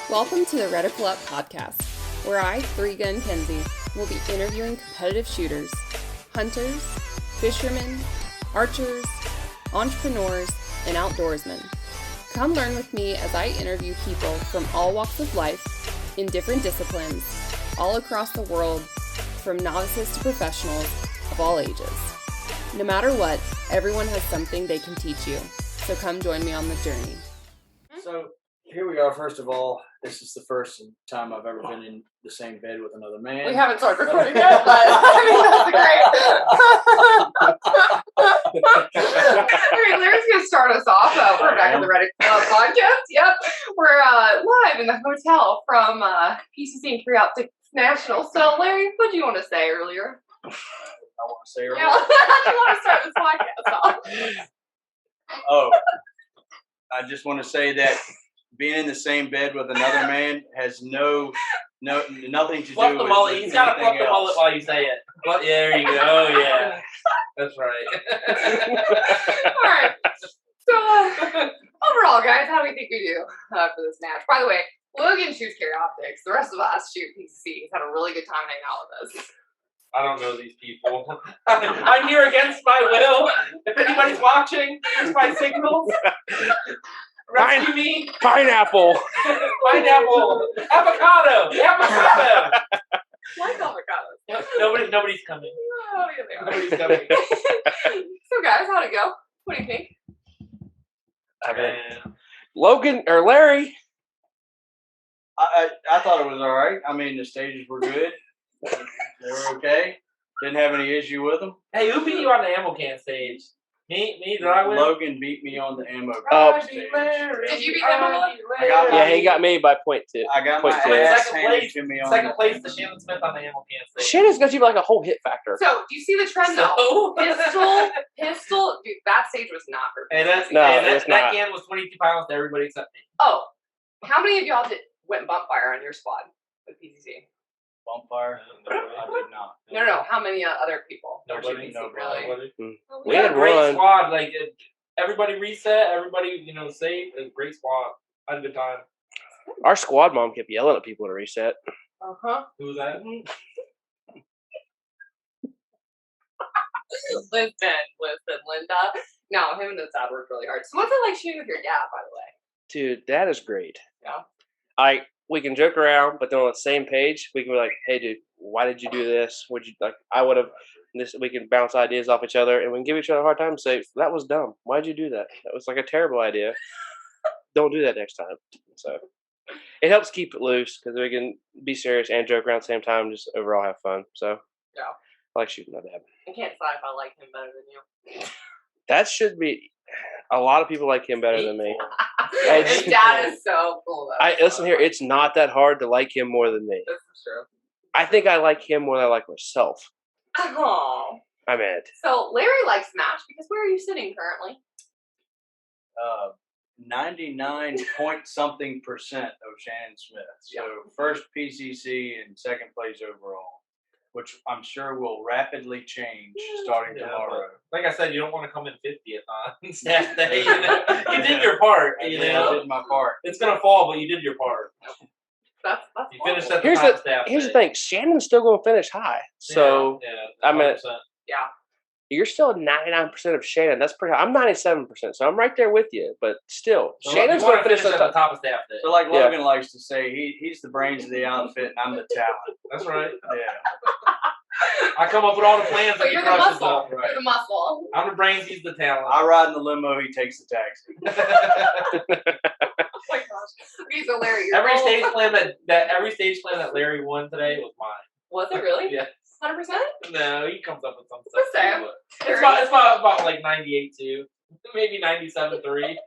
Welcome to the Reticle Up podcast, where I, 3-Gun Kenzie, will be interviewing competitive shooters, hunters, fishermen, archers, entrepreneurs, and outdoorsmen. Come learn with me as I interview people from all walks of life, in different disciplines, all across the world, from novices to professionals of all ages. No matter what, everyone has something they can teach you, so come join me on the journey. So here we are. First of all, this is the first time I've ever been in the same bed with another man. We haven't started recording yet, but I mean, that's great. Okay, Larry's going to start us off. We're back on the Reddit podcast. Yep. We're live in the hotel from PCC and Curioptics National. So, Larry, what did you want to say earlier? I want to say earlier. Yeah, how do you want to start this podcast off? Oh, I just want to say that being in the same bed with another man has nothing to Fluff do the with mullet. He's got to fluff the mullet else. while you say it. But yeah, there you go. Oh, yeah. That's right. All right. So, overall, guys, how do we think we do for this match? By the way, Logan shoots Curioptics. The rest of us shoot PCC. He's had a really good time hanging out with us. I don't know these people. I'm here against my will. If anybody's watching, here's my signals. Rescue me. Pineapple. Pineapple. Avocado. Avocado. Like avocados. Nobody's coming. Oh, yeah, they are. Nobody's coming. So, guys, how'd it go? What do you think? Logan or Larry. I thought it was all right. I mean, the stages were good. They were okay. Didn't have any issue with them. Hey, who beat you on the ammo can stage? Me? Did I win? Logan beat me on the ammo stage. Did you beat them on Yeah, he got me by point two. I got Point my two. ass Second handed place. to me on Second place to Shannon Smith on the ammo can stage. Shannon's got you like a whole hit factor. So, do you see the trend though? Pistol. Dude, that stage was not for And PCC. that can was 22 pounds to everybody except me. Oh, how many of y'all went bump fire on your squad with PCC? Bumpfire. I did not. No. How many other people? Nobody. Really? We had had a great one. squad. Like everybody reset. Everybody, safe. It was a great squad. I had a good time. Our squad mom kept yelling at people to reset. Who was that? Linda. No, him and his dad worked really hard. So what's it like shooting with your dad, by the way? Dude, that is great. Yeah. We can joke around, but then on the same page, we can be like, "Hey, dude, why did you do this? Would you like? I would have." This we can bounce ideas off each other, and we can give each other a hard time and say, "That was dumb. Why did you do that? That was like a terrible idea. Don't do that next time." So it helps keep it loose because we can be serious and joke around at the same time, just overall have fun. So yeah, I like shooting my dad. I can't decide if I like him better than you. That should be. A lot of people like him better than me. His dad is so cool, though. Listen here. It's not that hard to like him more than me. That's true. I think I like him more than I like myself. Oh. I meant. So Larry likes Smash because where are you sitting currently? 99-point-something% of Shannon Smith. So first PCC and second place overall, which I'm sure will rapidly change starting tomorrow. Like I said, you don't want to come in 50th on staff day. You did your part. I did my part. It's gonna fall, but you did your part. That's you finished at the top staff. Here's the thing. Shannon's still going to finish high. So yeah, I mean, yeah. You're still at 99% of Shannon. That's pretty high. I'm 97%, so I'm right there with you. But still, so Shannon's going to finish at the top of staff day. So like Logan likes to say, he's the brains of the outfit, and I'm the talent. That's right. Yeah. I come up with all the plans. But you're the muscle. Right. You're the muscle. I'm the brains. He's the talent. I ride in the limo. He takes the taxi. Oh my gosh. Okay, so Larry, every stage plan that Larry won today was mine. Was it really? Yeah. 100%? No, he comes up with some stuff. Same. It's about like 98.2, maybe 97.3.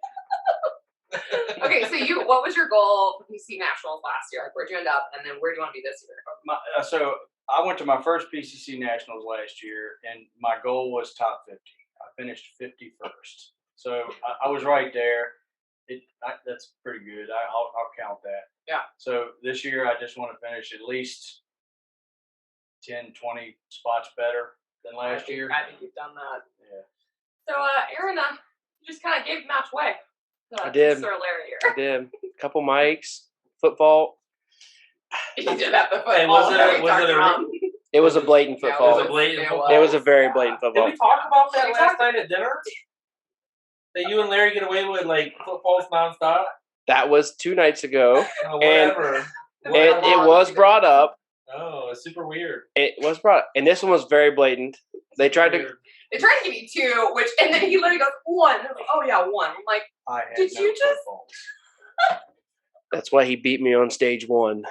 Okay, so what was your goal for PC Nationals last year? Like, where'd you end up, and then where do you want to be this year? So I went to my first PCC Nationals last year, and my goal was top 50. I finished 51st. So I was right there. That's pretty good. I'll count that. Yeah. So this year I just want to finish at least 10, 20 spots better than last year. I think you've done that. Yeah. So, Aaron, you just kind of gave the match away. I did. Sir Larry here. I did. A couple mics, football. You did have the football. Hey, was it It was a blatant Yeah, football. was a blatant It football. It was a very Yeah. blatant Did football. we talk about that We last talked- night at dinner? That you and Larry get away with like footballs nonstop? That was 2 nights ago. Whatever. It was brought up. Oh, it's super weird. It was brought up. And this one was very blatant. They tried to. Weird. They tried to give me 2, and then he literally goes 1. I was like, oh yeah, 1. I'm like, I had Did no you just- footballs. That's why he beat me on stage 1.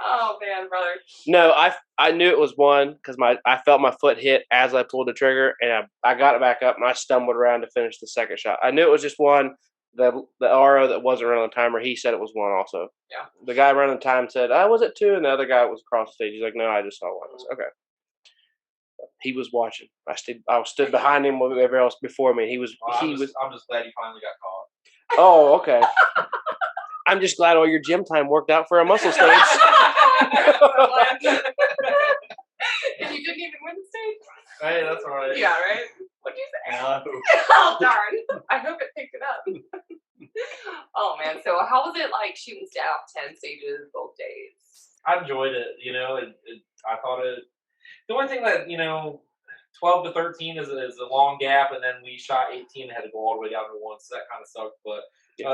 oh man, brother. No, I knew it was 1 because I felt my foot hit as I pulled the trigger, and I got it back up, and I stumbled around to finish the second shot. I knew it was just 1. The RO that wasn't running the timer, he said it was 1 also. Yeah. The guy running the time said, was it 2? And the other guy was across the stage. He's like, no, I just saw 1. I said, okay. He was watching. I stood behind him with everybody else before me. He was. Well, he I'm was. just glad you finally got caught. Oh, okay. I'm just glad all your gym time worked out for a muscle stage. And you didn't even win the stage. Hey, that's all right. Yeah, right. What'd you say? No. Oh darn! I hope it picked it up. Oh man, so how was it like shooting staff 10 stages both days? I enjoyed it. You know, I thought it. The only thing that 12 to 13 is a long gap, and then we shot 18 and had to go all the way down to 1, so that kind of sucked. But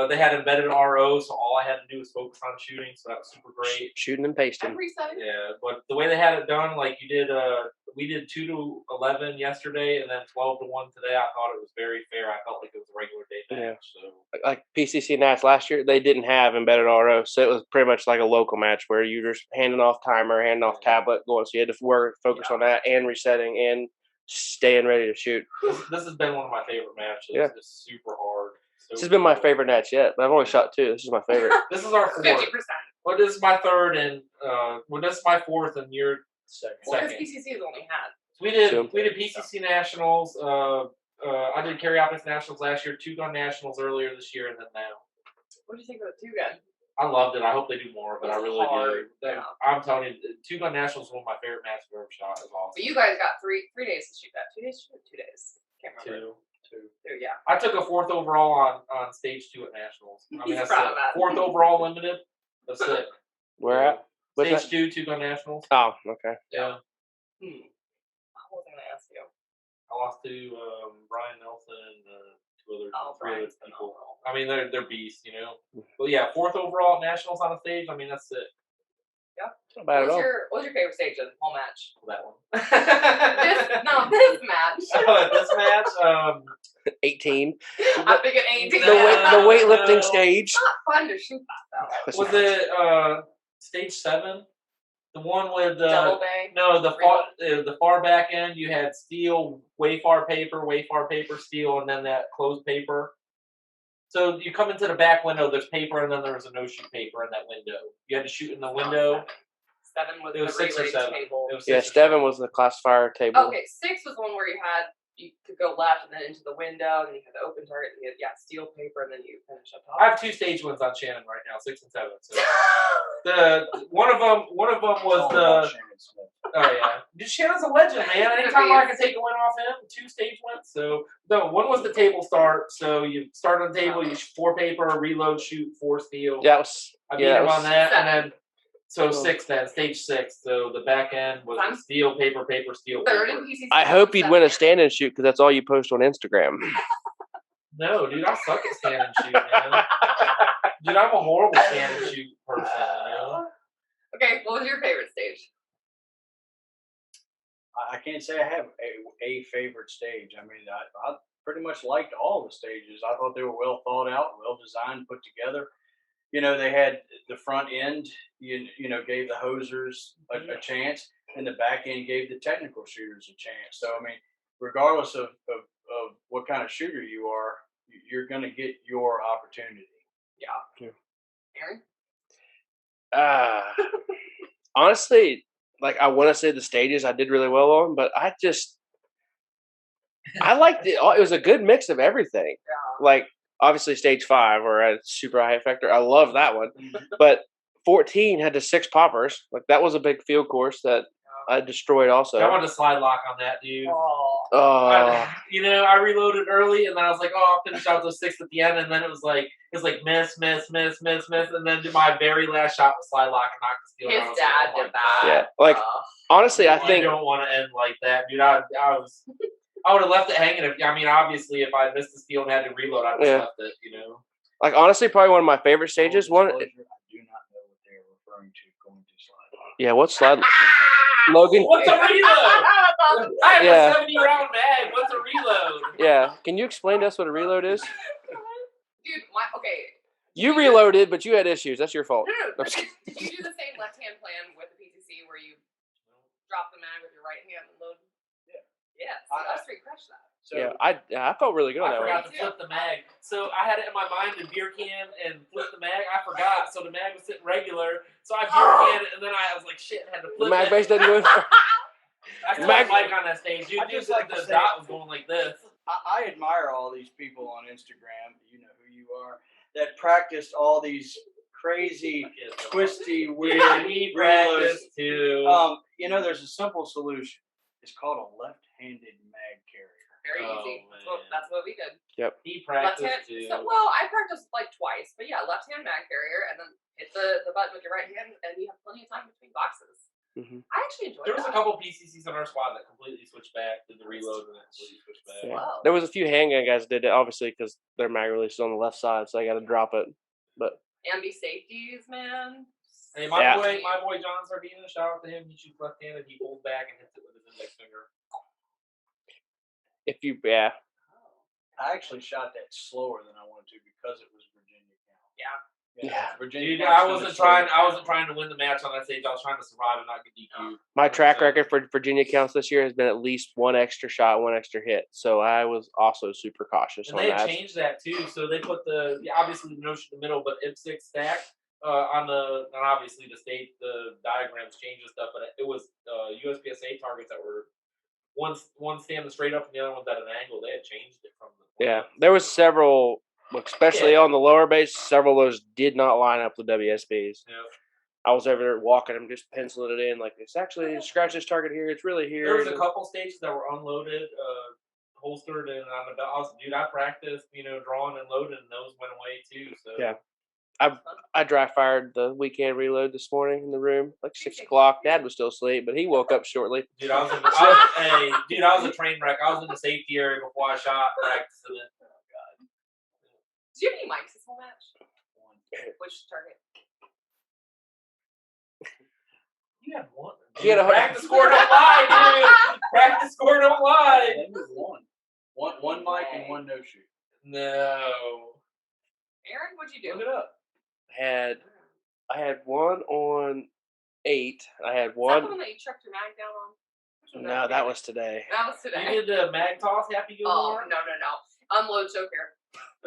they had embedded RO, so all I had to do was focus on shooting, so that was super great. Shooting and pasting. Every setting. Yeah, but the way they had it done, like you did, we did 2 to 11 yesterday, and then 12 to 1 today. I thought it was very fair. I felt like it was a regular day match. So Like PCC Nats last year, they didn't have embedded RO, so it was pretty much like a local match where you were just handing off timer, handing off tablet, going. So you had to focus on that and resetting and staying ready to shoot. this has been one of my favorite matches. Yeah. It's super hard. This has been my favorite match yet, but I've only shot 2. This is my favorite. This is our 4th. 50%. Well, this is my 3rd, and this is my 4th, and you're Second. Well, because second. PCC has only had. We did Two. PCC Nationals. I did Carry Optics Nationals last year, 2 Gun Nationals earlier this year, and then now. What do you think of the 2 gun? I loved it. I hope they do more of it. I It's really hard, do. yeah. I'm telling you, 2 Gun Nationals is one of my favorite matches I've ever shot. It was awesome. But you guys got 3 days to shoot that. 2 days to shoot? 2 days. Can't remember. 2. 2, yeah. I took a 4th overall on stage 2 at Nationals. I mean, He's that's proud it. of that. 4th overall limited. That's it. Where at? What's Stage that? 2, 2 Gun Nationals. Oh, okay. Yeah. What was I going to ask you? I lost to Brian Nelson and 2 other, Oh, 3 other Brian's people. phenomenal. I mean, they're beasts, you know. But yeah, 4th overall at Nationals on a stage. I mean, that's it. Not bad at all. What was your favorite stage of the whole match? That one. This match. This match. 18. I'm thinking 18. The No. weightlifting No. stage. It's not fun to shoot that though. Was it stage 7? The one with Double bay. no, the far back end. You had steel, way far paper, steel, and then that closed paper. So you come into the back window. There's paper, and then there was a no shoot paper in that window. You had to shoot in the window. 7 was It was the 6 or relay 7. table. It was Yeah, 6 or 7 was the classifier table. Okay, 6 was the one where you could go left and then into the window, and then you had the open target, and you had steel paper, and then you finish up top. I have 2 stage wins on Shannon right now, 6 and 7. So one of them was the. Oh yeah, dude, Shannon's a legend, man. Anytime I can take a win off him, 2 stage wins. So no, one was the table start. So you start on the table, you shoot 4 paper, reload, shoot 4 steel. Yeah, it was. I beat him on that, and then so 6 then stage 6. So the back end was the steel paper, steel. Third Paper. in PCC. I hope you'd win a stand and shoot because that's all you post on Instagram. No, dude, I suck at stand and shoot, man. Dude, I'm a horrible stand and shoot person. You know? Okay, what was your favorite stage? I can't say I have a favorite stage. I mean, I pretty much liked all the stages. I thought they were well thought out, well designed, put together. You know, they had the front end, you know, gave the hosers a chance, and the back end gave the technical shooters a chance. So, I mean, regardless of what kind of shooter you are, you're going to get your opportunity. Yeah. Uh, Aaron? honestly, like I want to say the stages I did really well on, but I liked it. It was a good mix of everything. Yeah. Like obviously stage 5 or a super high effector. I love that one, but 14 had the 6 poppers. Like that was a big field course that I destroyed also. I wanted to slide lock on that, dude. Oh, I reloaded early, and then I was like, "Oh, I'll finish out those 6 at the end," and then it was like miss, and then my very last shot was slide lock and knocked the steel. His down. dad did that. yeah. Like honestly, I think you don't want to end like that, dude. I would have left it hanging. Obviously, if I missed the steel and had to reload, I would have left it. like honestly, probably one of my favorite stages. Full disclosure, I do not know what they're referring to going to slide lock. Yeah, what's slide? Logan. What's a reload? I have Yeah. a 70-round mag. What's a reload? Yeah, can you explain to us what a reload is? Dude, okay. You reloaded, but you had issues. That's your fault. No. Did you do the same left-hand plan with the PCC where you drop the mag with your right hand and load? Yeah. Yeah, so us three crushed that. So Yeah, I felt really good on I that forgot one. to flip the mag. So I had it in my mind to beer can and flip the mag. I forgot. So the mag was sitting regular. So I beer can it, and then I was like, shit, I had to The flip mag it. base doesn't do it. I still mag- had Mike on that stage. Dude, I just like to the say- dot was going like this. I admire all these people on Instagram. You know who you are. That practiced all these crazy, twisty, weird We reloads. practiced too. There's a simple solution. It's called a left-handed mag carrier. Very Oh, easy. man. That's what we did. He Left practiced hand. too. I practiced like twice, but yeah, left hand mag carrier, and then hit the button with your right hand, and you have plenty of time between boxes. Mhm. I actually enjoyed There was that. a couple PCCs on our squad that completely switched back, did the reload, and then completely switched back. Yeah. Wow. There was a few handgun guys that did it, obviously, because their mag release is on the left side, so I got to drop it. But Ambi safeties, man. Hey, my Yeah. boy John Sardina, shout out to him. He shoots left-handed. He pulls back and hits it with his index finger. if you, I actually shot that slower than I wanted to because it was Virginia count. Yeah. Virginia. Dude, count's I gonna wasn't slow trying. you I wasn't down. trying to win the match on that stage. I was trying to survive and not get DQ'd. my track record for Virginia counts this year has been at least one extra shot, one extra hit. So I was also super cautious And on they that. changed that too. So they put obviously the notion in the middle, but M6 stack on and obviously the diagrams changed and stuff. But it was USPSA targets that were one standing straight up and the other one's at an angle. They had changed it from the Yeah, there was several, especially on the lower base. Several of those did not line up with WSBs. Yeah. I was over there walking them, just penciling it in. Like, it's actually scratch this target here. It's really here. There was a couple stages that were unloaded, holstered, and on the belt. I practiced, drawing and loading, and those went away too. So Yeah. I dry fired the weekend reload this morning in the room, like 6 o'clock. Dad was still asleep, but he woke up shortly. Dude, I was a train wreck. I was in the safety area before I shot, practicing it. Did you have any mics this whole match? Which target? You had one. He had a- Practice score don't lie, dude. Practice score don't lie. That was one mic and one no shoot. No. Aaron, what'd you do? Look it up. I had one on 8. I had Is that one. the one that you chucked your mag down on? Which was No, that was today. That was today. You did the mag toss. Happy go Oh, more? no. Unload choker.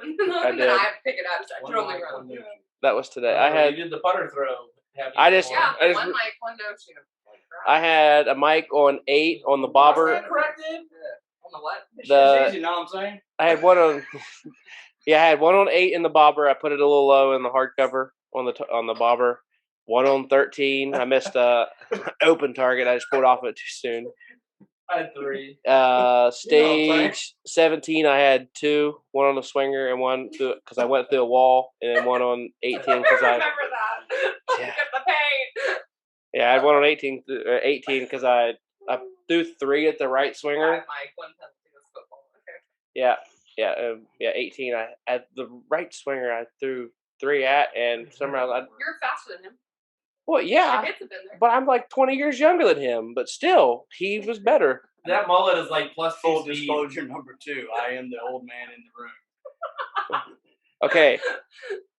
And then did. I pick it up. One Throw me mic, around. one no shoot. That was today. I You had did the putter throw. Happy I go just- more. Yeah, I just- one mic, one no shoot. I had a mic on 8 on the Was bobber. that corrected? On the what? This The- shit's easy, know what I'm saying? I had one on. Yeah, I had one on 8 in the bobber. I put it a little low in the hardcover on the bobber. One on 13. I missed a open target. I just pulled off it too soon. I had 3. Stage 17. I had 2. One on the swinger and one because I went through a wall, and then one on 18 because I I. remember that. Yeah. Get the pain. Yeah, I had one on 18 because I threw 3 at the right swinger. One mic, one penalty. That's football. Okay. Yeah, 18. I at the right swinger. I threw 3 at, and somehow You're faster than him. well, Your yeah, hits have been there. but I'm like 20 years younger than him. But still, he was better. That mullet is like plus Full 2 speed. disclosure number 2. I am the old man in the room. Okay,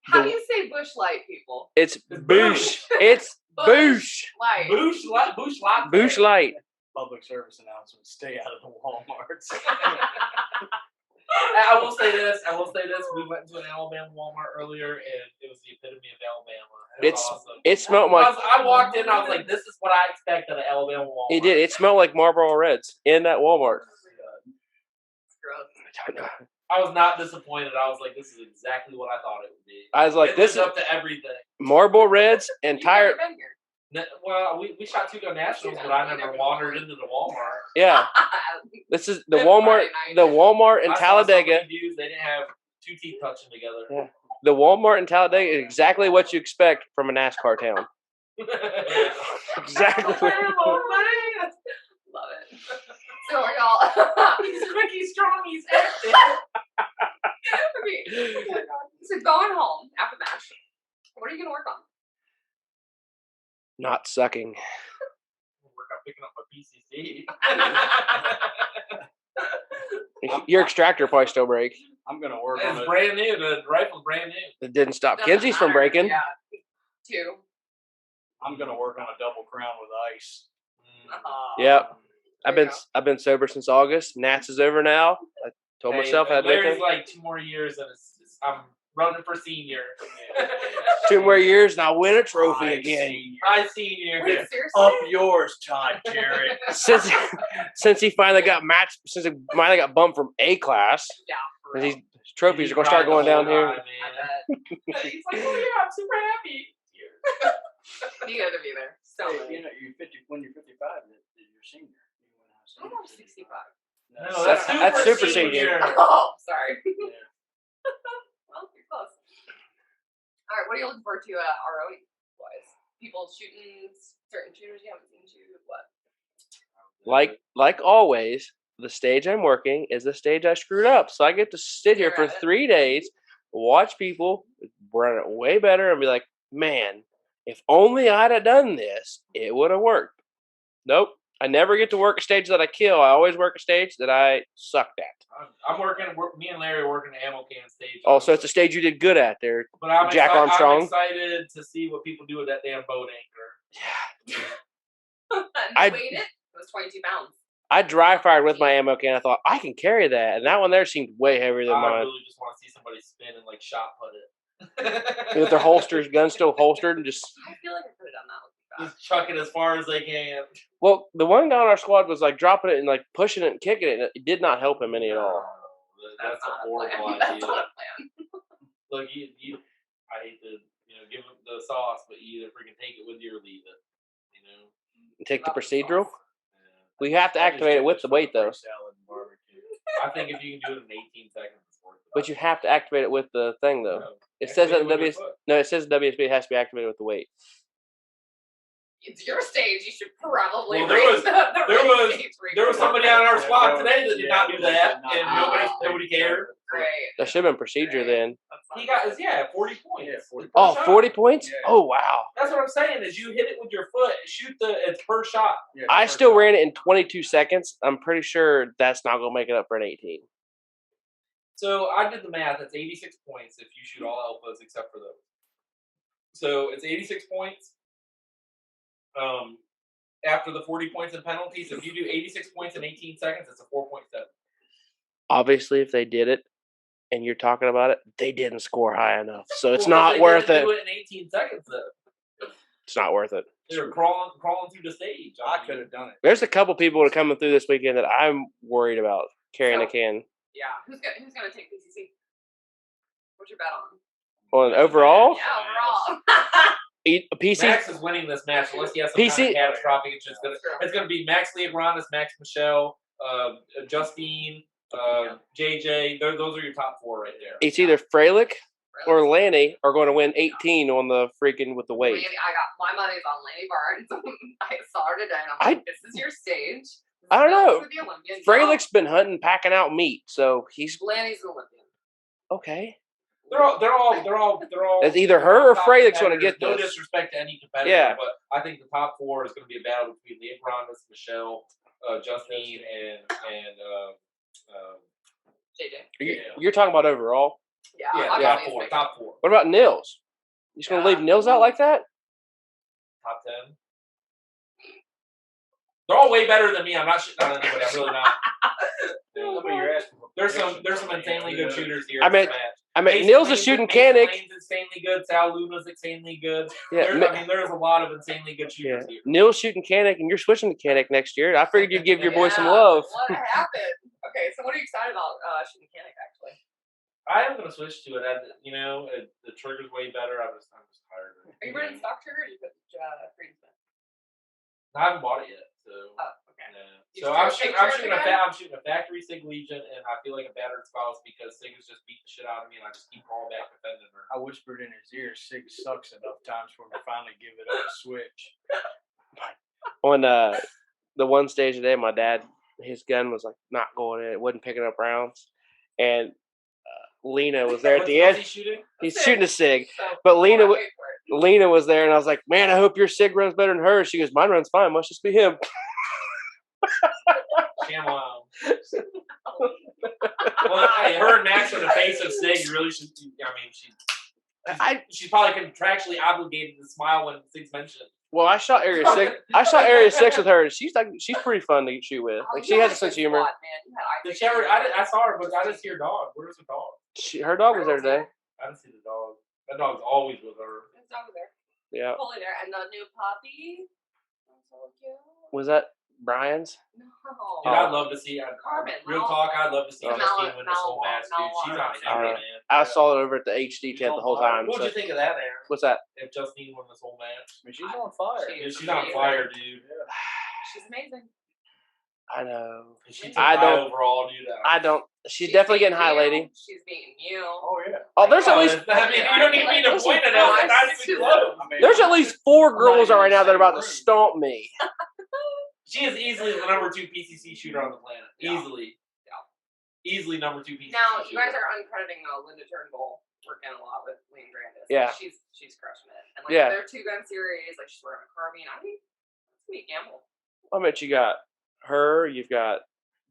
How do you say bush light, people? it's It's boosh. It's boosh. Light. Boosh latte. Boosh light. Public service announcement: stay out of the WalMarts. I will say this. We went into an Alabama Walmart earlier, and it was the epitome of Alabama. It was awesome. It smelled like I walked in, and I was like, "This is what I expect at an Alabama Walmart." it did. It smelled like Marlboro Reds in that Walmart. It's gross. I was not disappointed. I was like, "This is exactly what I thought it would be." I was like, It this lived is up to everything. Marlboro Reds and You've tire. never been here. Well, we shot 2 gun nationals, but I never wandered into the Walmart. Yeah, this is the That's Walmart. Friday night. The Walmart in I saw so Talladega. many dudes, they didn't have 2 teeth touching together. Yeah. The Walmart in Talladega is exactly what you expect from a NASCAR town. Exactly. Love it. So are y'all? He's quick, he's strong, he's active. Okay. So going home after match, what are you gonna work on? Not sucking. Work on picking up my PCC. Your extractor probably still break. I'm gonna work on It's it. brand new. The rifle's brand new. It didn't stop Doesn't Kenzie's from matter. breaking. Yeah. 2. I'm gonna work on a double crown with ice. Yep. There you go. I've been sober since August. Nats is over now. I told myself I had to make Larry's it. like 2 more years, and I'm running for senior. 2 more years and I'll win a trophy again. Hi, senior. Wait, seriously? Up yours, Todd Jarrett. Since he finally got bumped from A class, Yeah. For and real. these trophies are gonna start going down here. I bet. He's like, oh yeah, I'm super happy. You got to be there. So Hey, many. you know, when you're 55, you're senior. I'm almost 65. No, That's super senior. Oh, sorry. Yeah. Well, you're close. All right, what are you looking forward to ROE wise? People shooting certain shooters you haven't seen shoot? What? Like always, the stage I'm working is the stage I screwed up. So I get to sit here for 3 days, watch people run it way better, and be like, man, if only I'd have done this, it would have worked. Nope. I never get to work a stage that I kill. I always work a stage that I sucked at. I'm working. Me and Larry are working the ammo can stage. Oh, so it's a stage you did good at there. But I'm Jack I'm Armstrong. excited to see what people do with that damn boat anchor. And I- you weighed it? It was 22 pounds. I dry fired with my ammo can. I thought I can carry that, and that one there seemed way heavier than I mine. really just want to see somebody spin and like shot put it. With their holsters, guns still holstered, and just I feel like I could have done that with Just chuck it as far as they can. well, the one guy on our squad was like dropping it and like pushing it and kicking it, and it did not help him any at all. That's a not horrible plan. That's idea. not a plan. Look, I hate to give them the sauce, but you either freaking take it with you or leave it. You know. Take the Not the procedural. sauce. We have to activate it with the weight though. Salad and barbecue. I think if you can do it in 18 seconds, it's worth it. But you have to activate it with the thing though. No, It says that in activate it with your foot. No, it says in WSB it has to be activated with the weight. It's your stage. You should probably Well, there raise was- the there was- stage There was somebody on our squad Yeah, today that did not do that, not and do nobody cared. Great. That should have been procedure then. That's not He got good. 40 points. Yeah, 40 Per Oh, shot. 40 points? Yeah. Oh wow. That's what I'm saying. Is you hit it with your foot, it's per shot. Yeah, I first still shot. ran it in 22 seconds. I'm pretty sure that's not gonna make it up for an 18. So I did the math. It's 86 points if you shoot all alphas except for those. So it's 86 points. After the 40 points and penalties, if you do 86 points in 18 seconds, it's a 4.7. Obviously, if they did it and you're talking about it, they didn't score high enough. So it's Well, not they worth didn't it. Do it in 18 seconds though. It's not worth it. They were crawling through the stage. I could have done it. There's a couple people that are coming through this weekend that I'm worried about carrying a can. Yeah. Who's gonna take PCC? What's your bet on? On overall, Yeah, overall. PC. Max is winning this match unless he has some PC kind of catastrophic. It's gonna be Max Leograndis, Max Michelle, Justine, JJ. Those are your top 4 right there. It's either Freilich or Lanny are going to win 18 on the freaking with the weight. Laney, I got my money's on Lanny Barnes. I saw her today, and I'm like, "This is your stage." This I don't is know. for the Olympian. Freilich's been hunting, packing out meat, so he's Lanny's an Olympian. okay. They're all. It's either her or top Freilich's gonna competitors. get No this. disrespect to any competitor, Yeah. but I think the top 4 is going to be a battle between Leograndis, Michelle, Justine, and JJ. You're talking about overall. Yeah, yeah, I'm yeah. top always 4. making- Top 4. What about Nils? You just going to leave Nils out like that? Top 10. They're all way better than me. I'm not shitting on anybody. I'm really not. Somebody you're asking for There's some predictions. insanely good shooters here. I in this mean, match. Nils is Lane's- shooting Mason Canic. Lane's insanely good. Sal Luna's insanely good. Yeah, There's a lot of insanely good Yeah. shooters here. Nils shooting Canic, and you're switching to Canic next year. I figured you'd give your boy some Yeah, love. What happened? Okay, so what are you excited about shooting mechanic actually? I am going to switch to it. The trigger's way better. I'm just tired of it. Are you running stock trigger or do you put green spin? I haven't bought it yet, so. Okay. Yeah. So I'm shooting a factory Sig Legion, and I feel like a battered spouse because Sig has just beat the shit out of me, and I just keep crawling back defending her. I whispered in his ear, Sig sucks enough times for him to finally give it up a switch. On the one stage today, my dad, his gun was like not going in. It wasn't picking up rounds, and Lena was there at the end. What's he shooting? He's shooting a Sig, but Lena was there, and I was like, "Man, I hope your Sig runs better than hers." She goes, "Mine runs fine. Must just be him." Well, hey, her and Max are the face of Sig. You really should. I mean, she's probably contractually obligated to smile when Sig's mentioned. Well, I shot Area 6. I shot Area 6 with her, and she's pretty fun to shoot with. Like, she has a sense of humor. Did she ever? I saw her, but I didn't see her dog. Where's her dog? Her dog was there today. I didn't see the dog. That dog's always with her. His dog was there. Yeah. Fully there. And the new puppy. So cute. Was that Brian's? No. Dude, I'd love to see. Carmen. Real talk, I'd love to see Mal- Justine win this whole Mal- match, dude. She's on Mal- camera, Alright. man. I saw it over at the HD tent the whole time. What So. would you think of that, Aaron? What's that? If Justine won this whole match? I mean, she's on fire. She- She's on fire, dude. She's amazing. I know. And she took I high don't- overall, dude. I don't. She's definitely getting high, beating you. lady. She's beating you. Oh yeah. Oh, there's at least I mean, you don't even need to point it out. It's not even close. I mean, there's at least 4 I'm girls not right now that are about to even stomp me. She is easily the number 2 PCC shooter on the planet. Yeah. Easily. Easily number 2 PCC Now, shooter. you guys are uncrediting Linda Turnbull working a lot with Lean Grandis. Yeah. She's crushing it. And Yeah. their 2-gun series, like she's wearing a carbine. I mean, it's gonna be a gamble. I bet you got her, you've got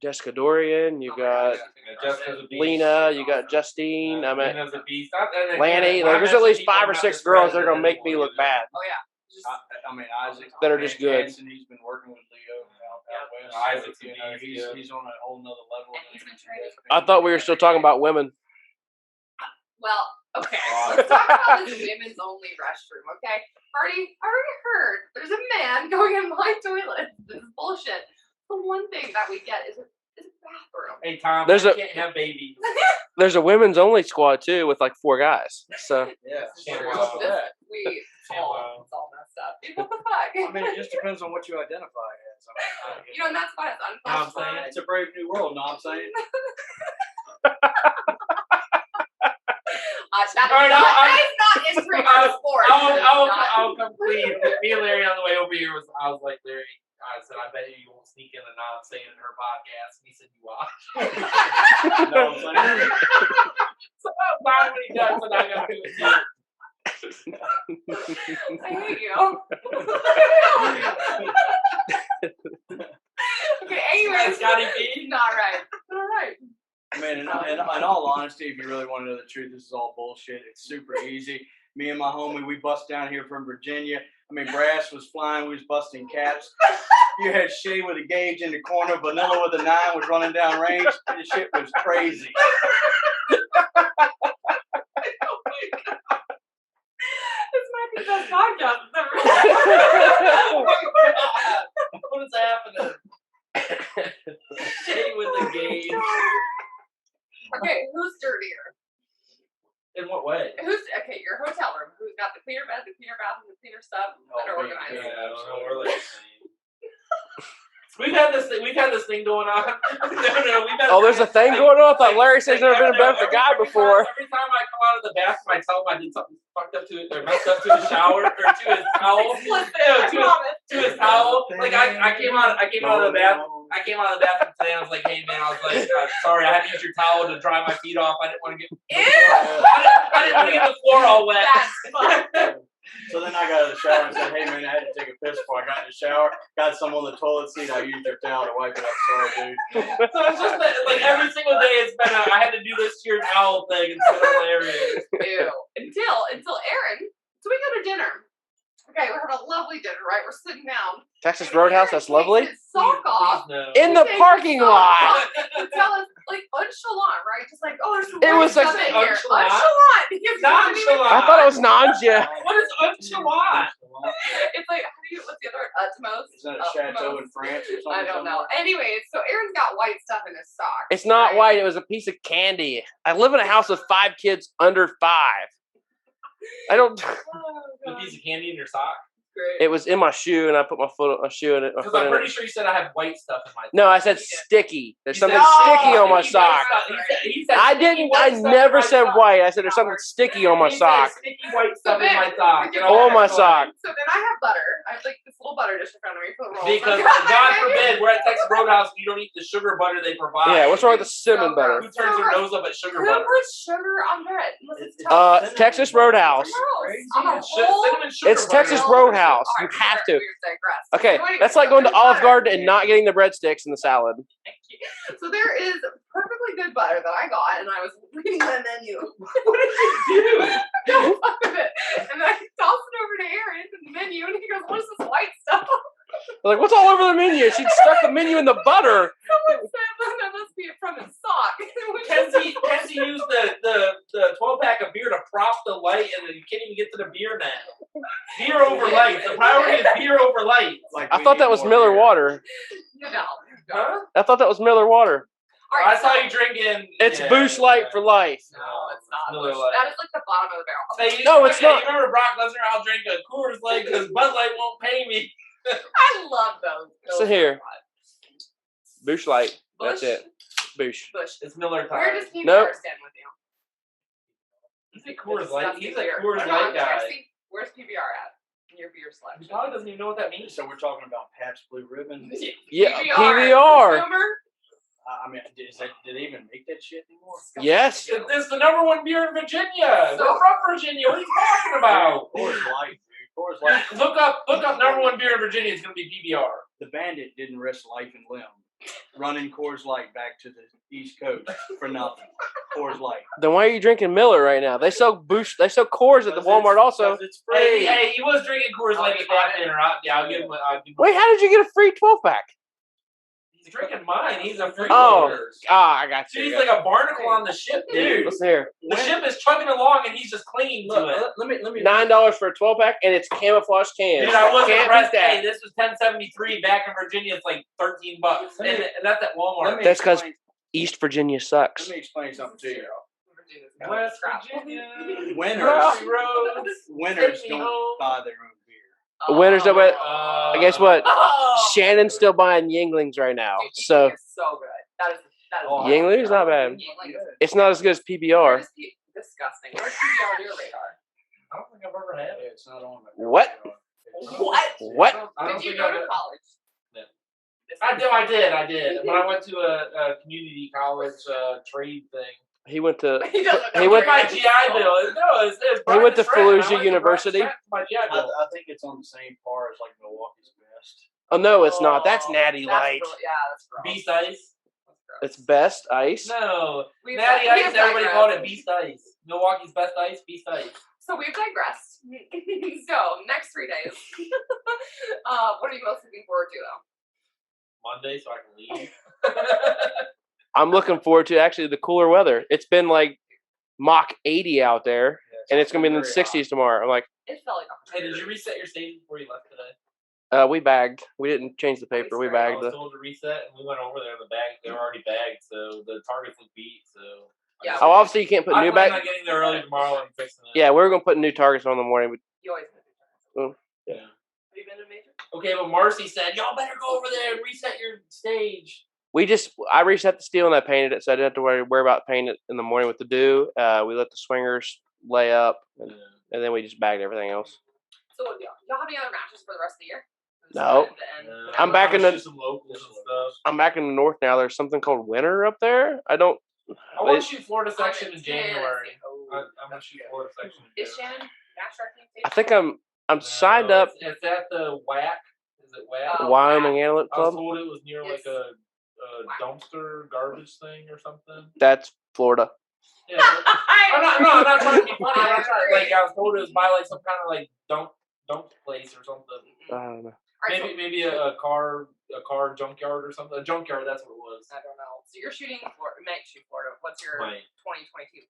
Jessica Dorian, you've got Jessica's a beast. Lena, you got Justine, I mean, Lena's a beast. Lanny. Like, there's at least 5 or 6 girls that are going to make me look bad. Oh yeah. Just, I mean, Isaac. That are just good. Hanson, he's been working with Leo out Yeah. west. Isaac's you a know, beast, yeah. he's on a whole nother level. And he's been training. I thought we were still talking about women. well, okay. Wow. Let's talk about this women's only restroom, okay? I already heard there's a man going in my toilet. This is bullshit. The one thing that we get is a bathroom. Hey, Tom, There's you a- can't have babies. There's a women's only squad too with like 4 guys. So Yeah. This is Can't true. allow This- that. It's Wow. all messed up. Dude, what the fuck? I mean, it just depends on what you identify as. I mean, You know, and that's fine. It's Know what I'm saying? unflash. it's a brave new world. Know what I'm saying? That is not entering our sport. I'll come clean. Me and Larry on the way over here I was like, Larry, I said, I bet you won't sneak in and not say it in her podcast. And he said, you watch. Know what I'm saying? So why when he does it, I gotta do it too. I hate you. Okay, anyways. Scotty P. Not right. Not right. I mean, in all honesty, if you really want to know the truth, this is all bullshit. It's super easy. Me and my homie, we bust down here from Virginia. I mean, brass was flying. We was busting caps. You had Shay with a gauge in the corner. Vanilla with a 9 was running down range. This shit was crazy. This might be the best podcast I've ever What is happening? Shay with the gauge. Okay, who's dirtier? In what way? Okay, your hotel room. Who's got the cleaner bed, the cleaner bathroom, the cleaner stuff, better we- organized? yeah. I don't know. We're like the same. We've had this thing going on. oh, there's a thing going on. I thought Larry said he's never been in bed with a guy before. Every time I come out of the bathroom, I tell him I did something fucked up to it or messed up to his shower or to his towel. To his towel. Like I came out of the bathroom. I came out of the bathroom today and I was like, hey man, I was like, sorry, I had to use your towel to dry my feet off. I didn't want to get Ew! I didn't want to get the floor all wet. That's fun. So then I got out of the shower and said, hey man, I had to take a piss before I got in the shower. Got some on the toilet seat. I used your towel to wipe it up. Sorry, dude. So it's just like every single day it's been I had to do this to your towel thing. It's been hilarious. Ew. Until Aaron. So we go to dinner. Okay, we're having a lovely dinner, right? We're sitting down. Texas Roadhouse, that's lovely. Takes his sock off. No. In the parking lot. To tell us, like, nonchalant, right? Just like, oh, there's some It weird was like- stuff in here. Nonchalant? Nonchalant. Because Nonchalant. I thought it was nausea. What is nonchalant? It's like, what's the other word? Utmost? Is that a chateau in France or something? I don't know. Anyways, so Aaron's got white stuff in his sock. It's not right? white. It was a piece of candy. I live in a house with 5 kids under 5. I don't. Oh, A God. piece of candy in your sock? Great. It was in my shoe, and I put my shoe in it. Because I'm pretty sure you said I had white stuff in my. No, I said You did. sticky. There's You something said- sticky on my sticky sock. white stuff. He said I sticky didn't. white I stuff in never my said sock. white. I said there's something sticky on my He said sock. sticky white stuff in my sock. So On my sock. So then I have butter. I have like this little butter dish in front of me for the rolls. Because God forbid we're at Texas Roadhouse, you don't eat the sugar butter they provide. Yeah, what's wrong with the cinnamon So butter? Who turns their nose up at sugar Who butter? puts sugar on bread? Unless it's toast. Texas Roadhouse. On a whole- Cinnamon sugar It's butter. Texas Roadhouse. You Alright, have we're to. digress. Okay, So anyway, that's like so going to there's Olive butter. Garden and not getting the breadsticks and the salad. Thank you. So there is perfectly good butter that I got, and I was reading the menu. What did you do? Don't fuck with it. And then I tossed it over to Aaron in the menu, and he goes, "What's this white stuff?" They're like, what's all over the menu? She stuck the menu in the butter. Someone said, "Well, that must be from his sock." Which is Kenzie used the 12-pack of beer to prop the light, and then you can't even get to the beer now. Beer over light. The priority is beer over light. I thought that was Miller water. You know. Huh? I thought that was Miller water. All I right, saw so- you drinking. It's yeah, Boost Light for life. No, it's not. Miller Busch. Lite. That is like the bottom of the barrel. Hey, No, it's not. You remember Brock Lesnar? I'll drink a Coors Light because Bud Light won't pay me. I love those. So here. Busch. Bush Light. That's it. Bush. Bush. It's Miller time. Where does PBR Nope. stand with you? He's a Coors Light. He's a Disgusting Coors beer. Light guy. Where's PBR at in your beer He selection? probably doesn't even know what that means. So we're talking about Pabst Blue Ribbon. Yeah, PBR. Consumer? I mean, did they even make that shit anymore? Yes. It's the #1 beer in Virginia. So- We're from Virginia. What are you talking about? Coors Light, dude. Coors Light. Look up #1 beer in Virginia. It's gonna be PBR. The Bandit didn't risk life and limb running Coors Light back to the East Coast for nothing. Coors Light. Then why are you drinking Miller right now? They sell Bush. They sell Coors at the Walmart also. Because it's free. Hey, he was drinking Coors Light at that dinner. I'll give him. Wait, how did you get a free 12-pack? He's drinking mine. He's a free. Oh, I got Dude, you. he's like a barnacle on the ship, dude. Listen here. The ship is chugging along, and he's just clinging to it. Let me. $9 for a 12-pack, and it's camouflage cans. Dude, I wasn't Can't impressed. beat that. Hey, this was $10.73 back in Virginia. It's like $13, and that's at Walmart. That's 'cause East Virginia sucks. Let me explain something to you. Virginia's West scratch. Virginia, Winners, Rocky roads. winners Send me don't home. buy their own beer. Winners don't buy- Uh, Guess what? Oh, Shannon's still buying Yinglings right now, dude, so Yingling is so good. That is. Oh, Yingling's not bad. Yingling is It's not as good as PBR. disgusting. Where's PBR on your radar? I don't think I've ever had Yeah, it. it's not on my What? What? What? I don't Did you think go I've to ever- college? No. This I did. When I went to a community college trade thing. He went to. He doesn't He know went- where my it is. GI Bill. No, it's He went to Brian Stratton. I Fallujah went to University. Brian Stratton for my GI Bill. I think it's on the same par as like Milwaukee's Best. Oh no, it's not. That's Natty That's Light. really- yeah, that's gross. Beast Ice. That's gross. It's best ice. No. We've- Natty we Ice, have everybody digressed. called it Beast Ice. Milwaukee's best ice, Beast Ice. So we've digressed. So next 3 days. What are you most looking forward to though? Monday, so I can leave. I'm looking forward to actually the cooler weather. It's been like Mach 80 out there, and it's gonna be in the 60s tomorrow. I'm like, It felt like Hey, did you reset your stage before you left today? we bagged. We didn't change the paper. We I bagged was the. told to reset, and we went over there. The bag, they were already bagged, so the targets look beat. So Yeah. Oh, obviously you can't put I new plan bag. on getting there early tomorrow and fixing it. Yeah, we were gonna put new targets on in the morning. But You always have Oh, yeah. Have you been to major? Okay, but Marcy said y'all better go over there and reset your stage. I reset the steel and I painted it, so I didn't have to worry about painting it in the morning with the dew. We let the swingers lay up, and then we just bagged everything else. So y'all have any other matches for the rest of the year? No. I'm back in the- some locals and stuff. I'm back in the north now. There's something called winter up there. I don't. I want to shoot Florida section in Tennessee. January. Oh. I'm gonna shoot Florida section. in Is January. Shannon match directing? I think I'm signed up. It's at the WAC. Is it WAC? Oh. Wyoming Antelope I was Club. told it was near like Yes. a dumpster garbage thing or something. That's Florida. Yeah. I'm not trying to be funny. I'm not trying to, like, I was told it was by like some kind of like dump place or something. I don't know. Maybe a car junkyard or something. A junkyard, that's what it was. I don't know. So you're shooting Florida. Might shoot Florida. What's your Right. 2022?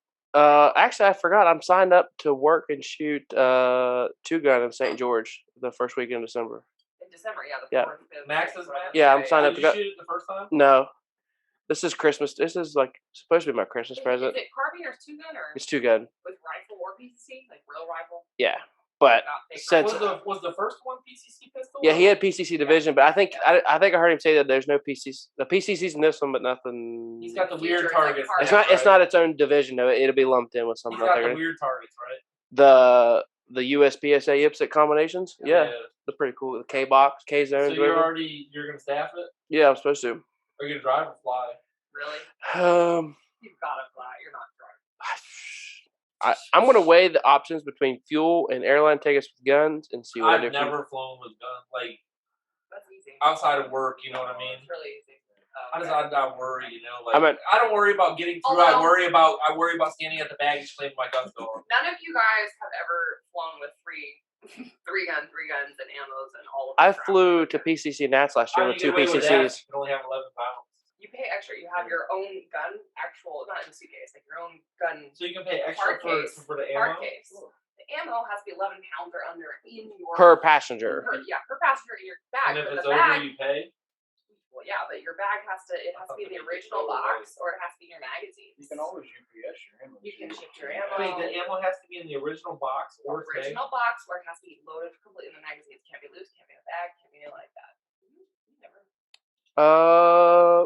Actually, I forgot. I'm signed up to work and shoot two gun in St. George the first week in December. In December, yeah. The Yeah. 4th, 5th, Max's 6th, match? Yeah, I'm right. signed up Did to you go. shoot it the first time? No, this is Christmas. This is like supposed to be my Christmas Is present. it carbine or two gun or It's two gun. with rifle or PCC? Like real rifle? Yeah. But since Was the first one PCC pistol? yeah, he had PCC division, but I think I heard him say that there's no PCC. The PCC's in this one, but nothing. He's got the Future, weird it's like targets. hard. It's not. It's not its own division though. It'll be lumped in with He's something. got Like the weird targets, right? the USPSA IPSC combinations. Yeah, that's pretty cool. The K box, K So zones. you're gonna staff it? Yeah, I'm supposed to. Are you gonna drive or fly? Really? You've got to fly. You're not driving. I'm gonna weigh the options between fuel and airline tickets with guns and see what I do. I've never flown with guns, like That's easy. outside of work. You know what I mean? It's really easy. I don't worry, you know. Like I mean- I don't worry about getting through. I worry about standing at the baggage claim with my guns going. None of you guys have ever flown with three guns, and ammos, and all of I the crap. flew to PCC Nats last year How with do you 2 get away with that? PCCs. You can only have 11 pounds. You pay extra. You have your own gun, not in the suitcase, like your own gun So you can pay extra hard case. for the hard ammo. case. The ammo has to be 11 pounds or under in your Per passenger. per passenger in your bag. And if But it's the over, bag, you pay. well, yeah, but your bag has to be in the original box or it has to be in your magazines. You can always UPS your ammo. You can ship your ammo. Wait, the ammo has to be in the original box or tag? Original box where it has to be loaded completely in the magazines. Can't be loose, can't be in a bag, can't be anything like that. Never.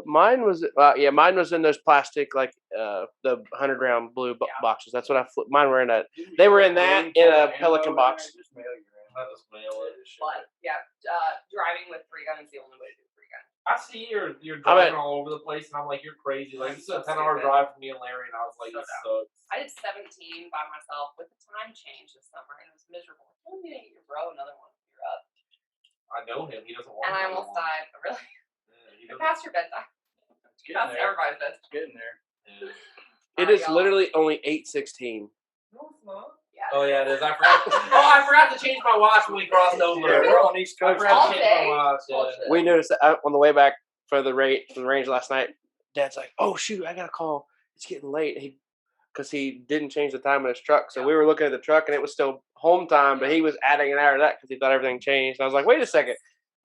Mine was mine was in those plastic like the 100-round blue boxes. That's what I flew. Mine were in that. They were in that in a Pelican box. Just mail your I just mail it. But yeah, driving with 3 guns is the only way to do 3 guns. I see you're driving all over the place, and I'm like, you're crazy. Like, this is a 10-hour drive for me and Larry, and I was like, this sucks. I did 17 by myself with the time change this summer, and it was miserable. I'm gonna get your bro another one if you're up. I know him. He doesn't want And I another almost one. died. Really? Yeah, he I doesn't- passed your bedtime. It's getting Past there. everybody's bedtime. It's getting there. Yeah. It is literally only 8:16. No, it's not. Yeah. Oh, yeah, it is. I forgot to change my watch when we crossed over. Yeah, we're on East I Coast. forgot to All change day. my watch. Yeah. Bullshit. We noticed that on the way back for the range last night. Dad's like, "Oh shoot, I got a call. It's getting late." Because he didn't change the time in his truck, so we were looking at the truck and it was still home time, but he was adding an hour to that because he thought everything changed. And I was like, "Wait a second,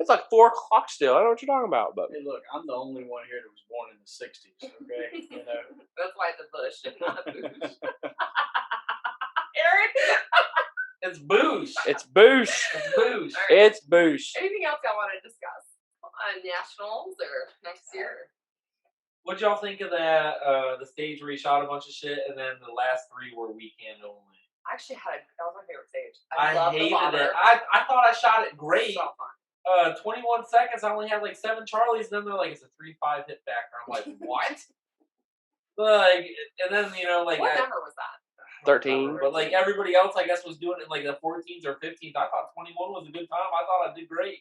it's like 4 o'clock still. I don't know what you're talking about." But Hey, look, I'm the only one here that was born in the '60s. Okay, you know. That's why it's a bush and not a boosh. Aaron? It's boosh. it's boosh. It's boosh. All right. It's boosh. Anything else y'all want to discuss on nationals or next year? What'd y'all think of that? The stage where he shot a bunch of shit, and then the last 3 were weekend only. I actually that was my favorite stage. I love the hated bobber. it. I thought I shot it great. So fun. 21 seconds. I only had like 7 Charlies. And then they're like, it's a 3.5 hit factor. I'm like, what? Like, and then like What number was that? 13. But like everybody else, I guess was doing it in like the 14s or 15s. I thought 21 was a good time. I thought I did great.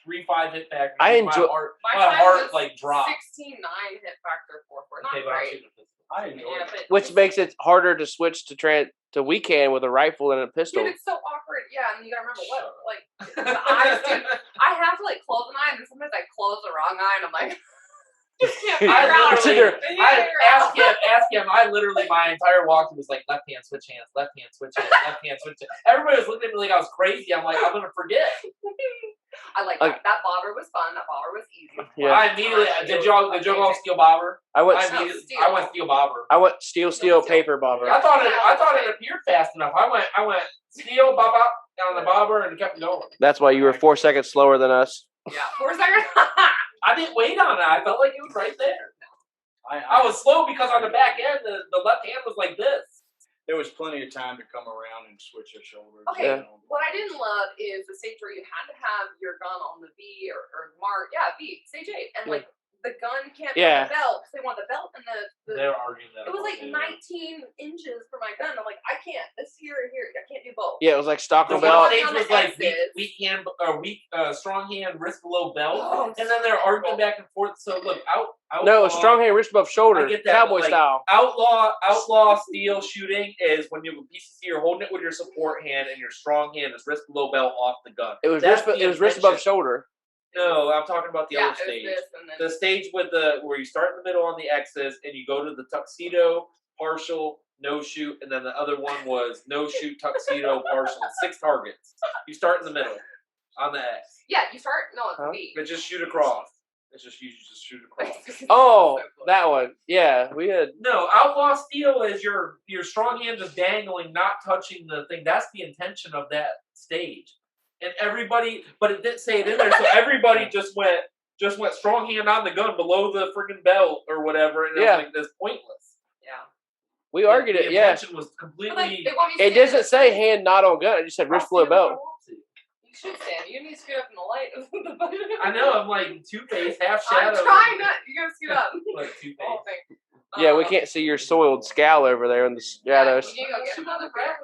3.5 hit factor. I enjoy- My My time heart was like dropped. 16.9 hit factor 4.4. Not Okay, but I'm great. shooting a pistol. I enjoy Yeah, it. but Which makes it harder to switch to weekend with a rifle and a pistol. Dude, it's so awkward. Yeah, and you gotta remember what, like, the eyes, dude. I have to, like, close an eye, and then sometimes I close the wrong eye, and I'm like, just can't figure I out. literally, I ask him. I literally, my entire walkthrough was like left hand, switch hands, left hand, switch hands, left hand, switch hands. Everybody was looking at me like I was crazy. I'm like, I'm gonna forget. I like that. That bobber was fun. That bobber was easy. Yeah. I immediately did y'all go steal bobber? I went I went steal bobber. steel paper bobber. I thought it appeared fast enough. I went steal bobber on the bobber and kept going. That's why you were 4 seconds slower than us. Yeah, 4 seconds. I didn't wait on it. I felt like it was right there. I was slow because on the back end the left hand was like this. There was plenty of time to come around and switch your shoulders. Okay, you know. what I didn't love is the stage where you had to have your gun on the V or mark. Yeah, V, stage 8. And, like, the gun can't be on the belt because they want the belt and the They're arguing that. it was like 19 inches for my gun. I'm like, I can't. This here or here. I can't do both. Yeah, it was like stock The and Well, belt. stage on the was like X's. strong hand, wrist below belt, Oh, and then they're arguing back and forth. So look, No, strong hand, wrist above shoulder, I get that, cowboy but, like, style. Outlaw steel shooting is when you have a PCC, you're holding it with your support hand, and your strong hand is wrist below belt off the gun. It was That's wrist. the It was wrist above invention. shoulder. No, I'm talking about the Yeah, other it was stage. this and then The stage with where you start in the middle on the X's, and you go to the tuxedo, partial, no shoot, and then the other one was no shoot, tuxedo, partial, 6 targets. You start in the middle on the X, yeah, you start. No, it's Huh? V. but just shoot across. It's just you just shoot across. Oh, that one. Yeah, we had. No, outlaw steel is your strong hand just dangling, not touching the thing. That's the intention of that stage. And everybody, but it didn't say it in there, so everybody just went strong hand on the gun below the freaking belt or whatever, and it was like this pointless. Yeah. We argued it. The Yeah. intention was completely. But, like, they want me to It stand doesn't say hand not on gun. It just said wrist below belt. You should stand. You need to scoot up in the light. I know. I'm like Two-Face, half I'm shadow. trying not. You gotta scoot up. Like The whole Two-Face. thing. Yeah, we can't see your soiled scowl over there in the shadows. You go get another beer.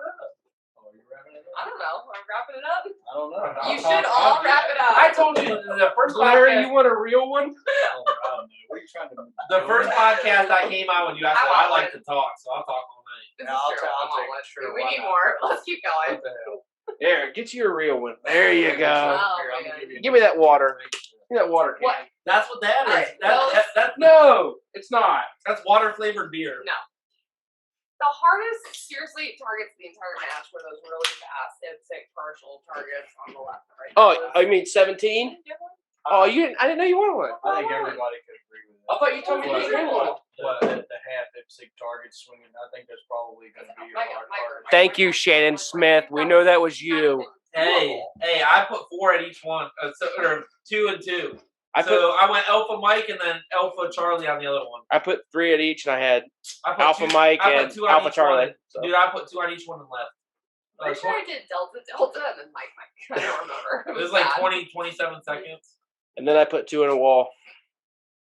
Oh, you're wrapping it I don't know. I'm wrapping it up. I don't know. You should all wrap it up. I told you the first Larry, podcast. you want a real one? Oh, God, no. What are you trying to do? The first podcast I came out with you, I said I like to talk, so I'll talk all night. This Yeah, is I'll true. I'll I'm take on it. one. Sure, We why need not? more. Let's keep going. What the hell? There, get you a real one. There you go. Wow. Here, I'm man. gonna give you Give me that water. Give me that water. What? That's what that is. Alright, That's No, it's not. that's water flavored beer. No. The hardest, seriously, targets the entire match were those really fast IPSC partial targets on the left and right. Oh, I mean 17. Oh, you didn't. I didn't know you wanted one. I think everybody could agree with I that. thought you told me you didn't want one. The half IPSC target swinging, I think that's probably going to be your hard target. Thank you, Shannon Smith. We know that was you. Hey, I put 4 at each one, or 2 and 2. I went Alpha Mike and then Alpha Charlie on the other one. put 3 at each, and I had I put Alpha two- Mike I put and 2 on Alpha each Charlie. one. So. Dude, I put 2 on each one and left. I'm sure I did Delta, and then Mike. I don't remember. It was like 27 seconds. And then I put 2 in a wall.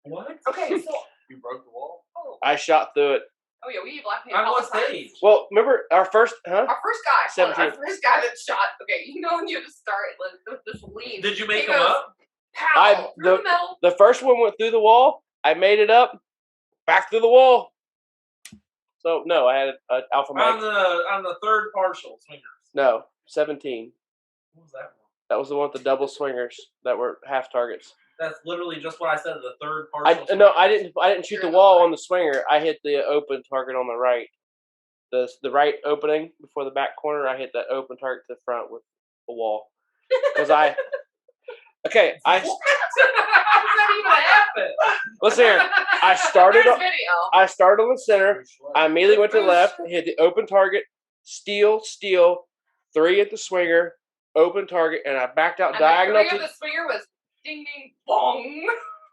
What? Okay, so. You broke the wall? I I shot through it. Oh, yeah, we eat black paint. On all what the time. stage? Well, remember our first, huh? Our first guy. Hold on, 17. Our first guy that shot. Okay, you know when you have to start with this lean. Did you make He them goes, up? Pow! Through the metal. The first one went through the wall. I made it up, back through the wall. So no, I had an Alpha Mike. On the third partial swingers. No, 17. What was that one? That was the one with the double swingers that were half targets. That's literally just what I said. The third partial. I didn't shoot the wall on the swinger. I hit the open target on the right. The right opening before the back corner. I hit that open target to the front with the wall. Because I How does that even happen? listen here. I started There's on video. I started on the center. I immediately went to the left, hit the open target, steal, 3 at the swinger, open target, and I backed out And diagonal. the 3 of the swinger was ding ding bong.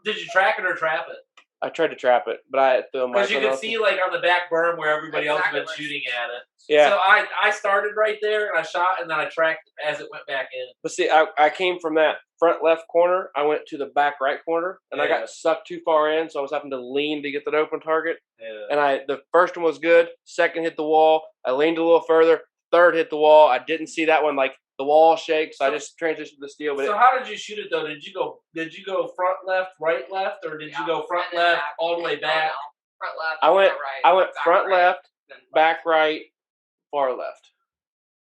Did you track it or trap it? I tried to trap it, but I threw my. Because you could see like on the back berm where everybody else Exactly has been where shooting at it. Yeah. So I started right there and I shot and then I tracked as it went back in. But see, I came from that front left corner. I went to the back right corner, and I Yeah. got sucked too far in, so I was having to lean to get that open target. Yeah. And the first one was good. Second hit the wall. I leaned a little further. Third hit the wall. I didn't see that one. Like the wall shakes. So I just transitioned to the steel. But So how did you shoot it though? Did you go front left, right left, or did you go front and then left back. all the way back? No. Front left. I went- right, I went back front right, left, then back right, far left.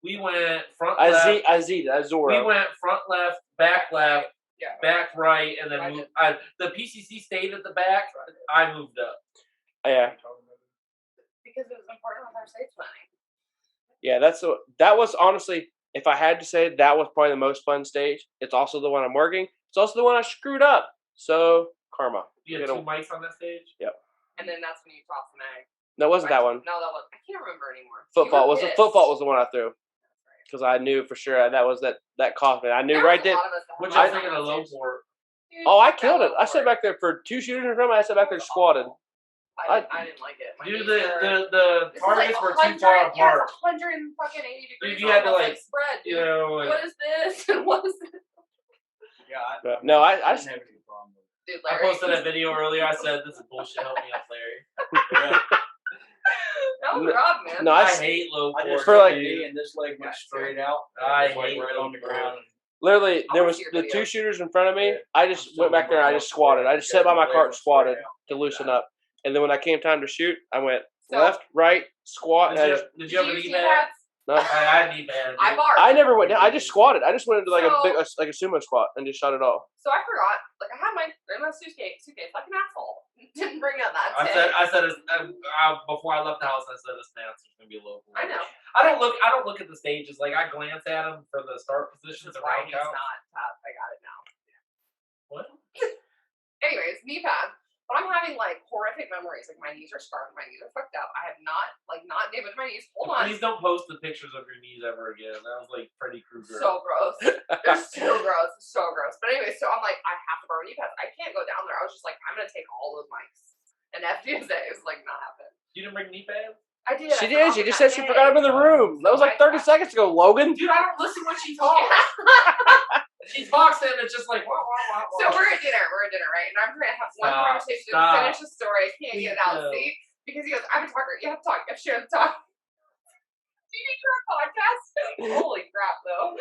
We went front left. Azora. We went front left, back left, Yeah. back right, and then I moved. did. The PCC stayed at the back. I moved up. Yeah, Because it was important with our stage planning. yeah. That was honestly, if I had to say, that was probably the most fun stage. It's also the one I'm working. It's also the one I screwed up. So karma. You had 2 mics on that stage. And then that's when you toss the mag. No, it wasn't that one. No, that was. I can't remember anymore. Football You were was the pissed. football was the one I threw That's right. because I knew for sure that was that cost me. I knew There right was a there. lot of us that Which had I mics think on of the that low stage. port. Dude, Oh, I that killed it. low I sat port. back there for 2 shooters in front of me. I sat back there squatted. I didn't like it. My Dude, knees hurt. the This is targets like were too far 100 Yeah, apart. it's 180 degrees. You had to, almost, like, spread. You Dude. know, and What is this? And what is this? Yeah, But no, I didn't have any problem with it. Dude, I Larry. posted that video earlier. I said, "This is bullshit. Help me out, Larry." That was rough, man. No, I I hate low I port. just For hit like- the knee and this leg went straight out. I It was, hate right low on the port. ground. literally I there wanna was see your the video. 2 shooters in front of me. Yeah. I just I'm still went back there and I remember just how squatted. I it just was. sat by my The cart leg and was squatted straight out. to loosen up. And then when I came time to shoot, I went So, left, right, squat. And I just Did you have a use knee knee pad? pads? no. I had knee pad. I barked. I never went down. I just squatted. I just went into like So- a big, like a sumo squat and just shot it off. So I forgot. Like I had in my suitcase like an asshole. Didn't bring out that. I said it's, before I left the house. I said this match is gonna be a low port. I know. I don't look at the stages. Like I glance at them for the start This positions is and why round he's counts. not top. I got it now. What? Anyways, knee pads. But I'm having like horrific memories. Like my knees are scarred, my knees are fucked up. I have not damaged my knees. Hold on. Please don't post the pictures of your knees ever again. That was like Freddy Krueger. So gross. They're so gross. So gross. But anyway, so I'm like, I have to borrow knee pads. I can't go down there. I was just like, I'm gonna take all those mics. And FDSA is like not happening. You didn't bring knee pads? I did. She did. She just said she forgot them in the room. That was like 30 seconds ago, Logan. Dude, I don't listen when she talks. She talks and it's just like, wow. So we're at dinner, right? And I'm trying to have one conversation and finish the story. I can't get it out, see? Because he goes, I'm a talker. You have to talk. You have to share the talk. Do you need your podcast? Holy crap, though.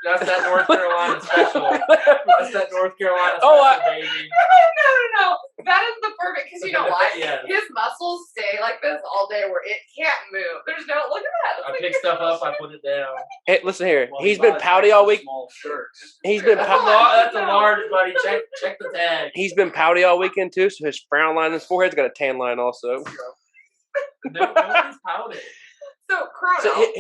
That's that North Carolina special. That's that North Carolina special, baby. No. That is the perfect, because you know why? Yes. His muscles stay like this all day where it can't move. There's no, look at that. I pick stuff up, I put it down. Hey, listen here. Well, He's been pouty all week. Small shirts. He's been That's a large, buddy. Check the tag. He's been pouty all weekend too. So his frown line, his forehead's got a tan line also. Nobody's pouting. So, Chrono. So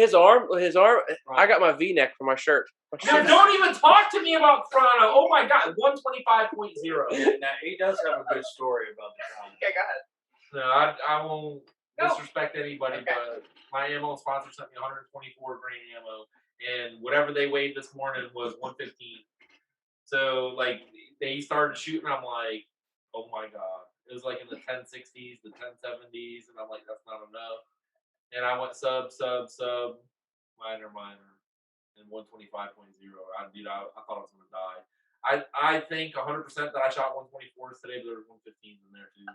his arm. I got my V-neck for my shirt. Dude, don't even talk to me about Chrono. Oh my god, 125.0. Now, he does have a good story about the Chrono. Okay, go ahead. No, I won't No. disrespect anybody, Okay. but my ammo sponsor sent me 124 grain ammo, and whatever they weighed this morning was 115. So, like, they started shooting, I'm like, oh my god. It was like in the 1060s, the 1070s, and I'm like, that's not enough. And I went sub, minor, and 125.0. I thought I was going to die. I think 100% that I shot 124s today, but there were 115s in there too.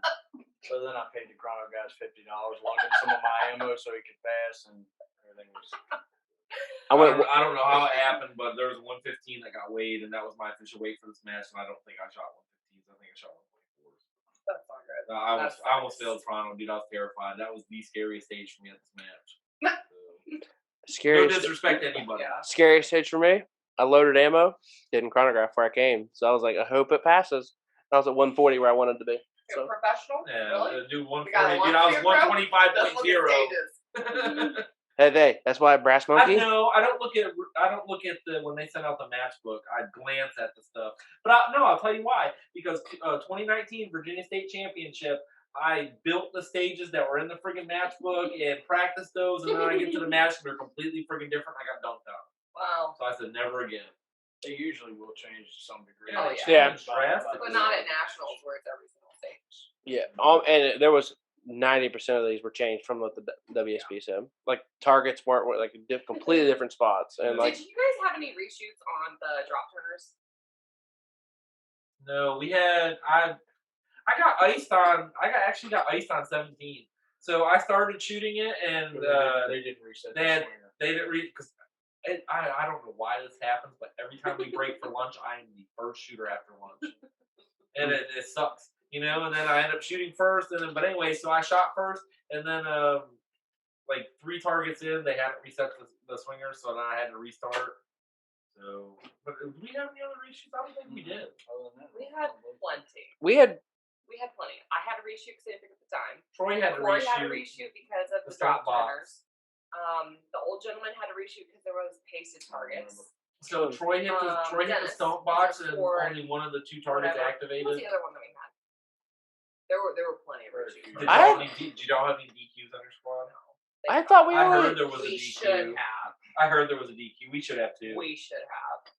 So then I paid the Chrono guys $50, loaned him some of my ammo so he could pass, and everything was. I don't know how it happened, but there was 115 that got weighed, and that was my official weight for this match. And I don't think I shot 115s. I think I shot 124s. That's not good. I almost failed Toronto, dude. I was terrified. That was the scariest stage for me at this match. So, no Scariest. disrespect to anybody. Yeah. Scariest stage for me. I loaded ammo. Didn't chronograph where I came, so I was like, I hope it passes. I was at 140 where I wanted to be. You're So professional? Yeah, Really? dude, We got 140. Dude, I was Let's look at 125.0. stages. hey, that's why Brass I Monkey. know. I don't look at the when they send out the match book. I glance at the stuff, but I'll tell you why. Because 2019 Virginia State Championship, I built the stages that were in the friggin' match book and practiced those, and then I get to the match and they're completely friggin' different. I got dunked out. Wow. So I said never again. They usually will change to some degree. Oh, yeah. But not at nationals where it's every single stage. Yeah, and there was 90% of these were changed from the WSPSA. Like targets weren't like completely different spots, and like Did you guys have any reshoots on the drop turners? No, we had I got iced on. Actually got iced on 17. So I started shooting it, and they didn't reset. they didn't read because I don't know why this happens, but every time we break for lunch, I am the first shooter after lunch, and it sucks, you know. And then I end up shooting first, and then but anyway, so I shot first, and then like 3 targets in, they hadn't reset the swingers, so then I had to restart. So, but do we have any other reshoots? I don't think we did. We had plenty. we had plenty. I had a reshoot because I didn't pick up the time. Troy had to Corey reshoot. had a reshoot because of the the drop stop box. turners. The old gentleman had a reshoot because there was pasted targets. So Troy hit the Dennis, stump box, and or only one of the 2 targets whatever. activated. What was the other one that we had? There were plenty of reshoots. Did y'all have any DQs on your squad? I thought we I only. heard there was a We DQ. should have. I heard there was a DQ. We should have too. We should have.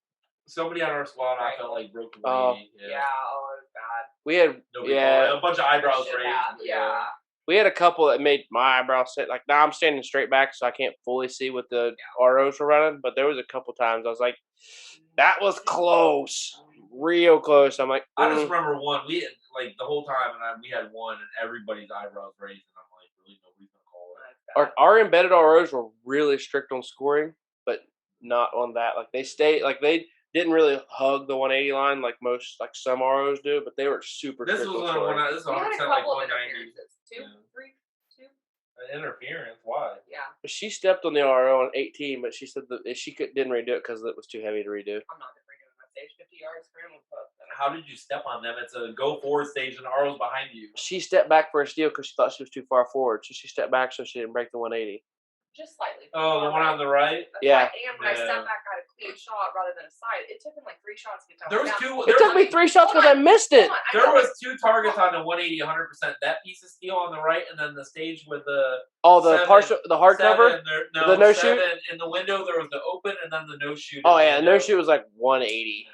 Somebody on our squad, I felt like broke the Oh. way. Yeah. Oh, it was bad. We had Nobody yeah. called it. A bunch of eyebrows Should raised. have, yeah. We had a couple that made my eyebrows sit like now I'm standing straight back, so I can't fully see what the ROs were running. But there was a couple times I was like, that was close, real close. I'm like, I just remember one. We had like the whole time, and we had one, and everybody's eyebrows raised, and I'm like, really, nobody's gonna call it. our embedded ROs were really strict on scoring, but not on that. Like they didn't really hug the 180 line like some ROs do, but they were super This strict was on scoring. this is We had a 100% like couple of 190. interferences. Two? Yeah. 3? 2? Interference? Why? Yeah. She stepped on the RO on 18, but she said that she didn't redo it because it was too heavy to redo. I'm not redoing that stage. 50 yards scramble post. How did you step on them? It's a go forward stage, and the RO's behind you. She stepped back for a steal because she thought she was too far forward, so she stepped back so she didn't break the 180. just slightly. Oh, the one on the right. Yeah. And when I stepped back, got a clean shot rather than a side. It took him like 3 shots to get down. There was two. It took me 3 shots because I missed it. There was 2 targets on the 180, 100%. That piece of steel on the right, and then the stage with the the hardcover, the no shoot in the window. There was the open, and then the no shoot. Oh yeah, the no shoot was like 180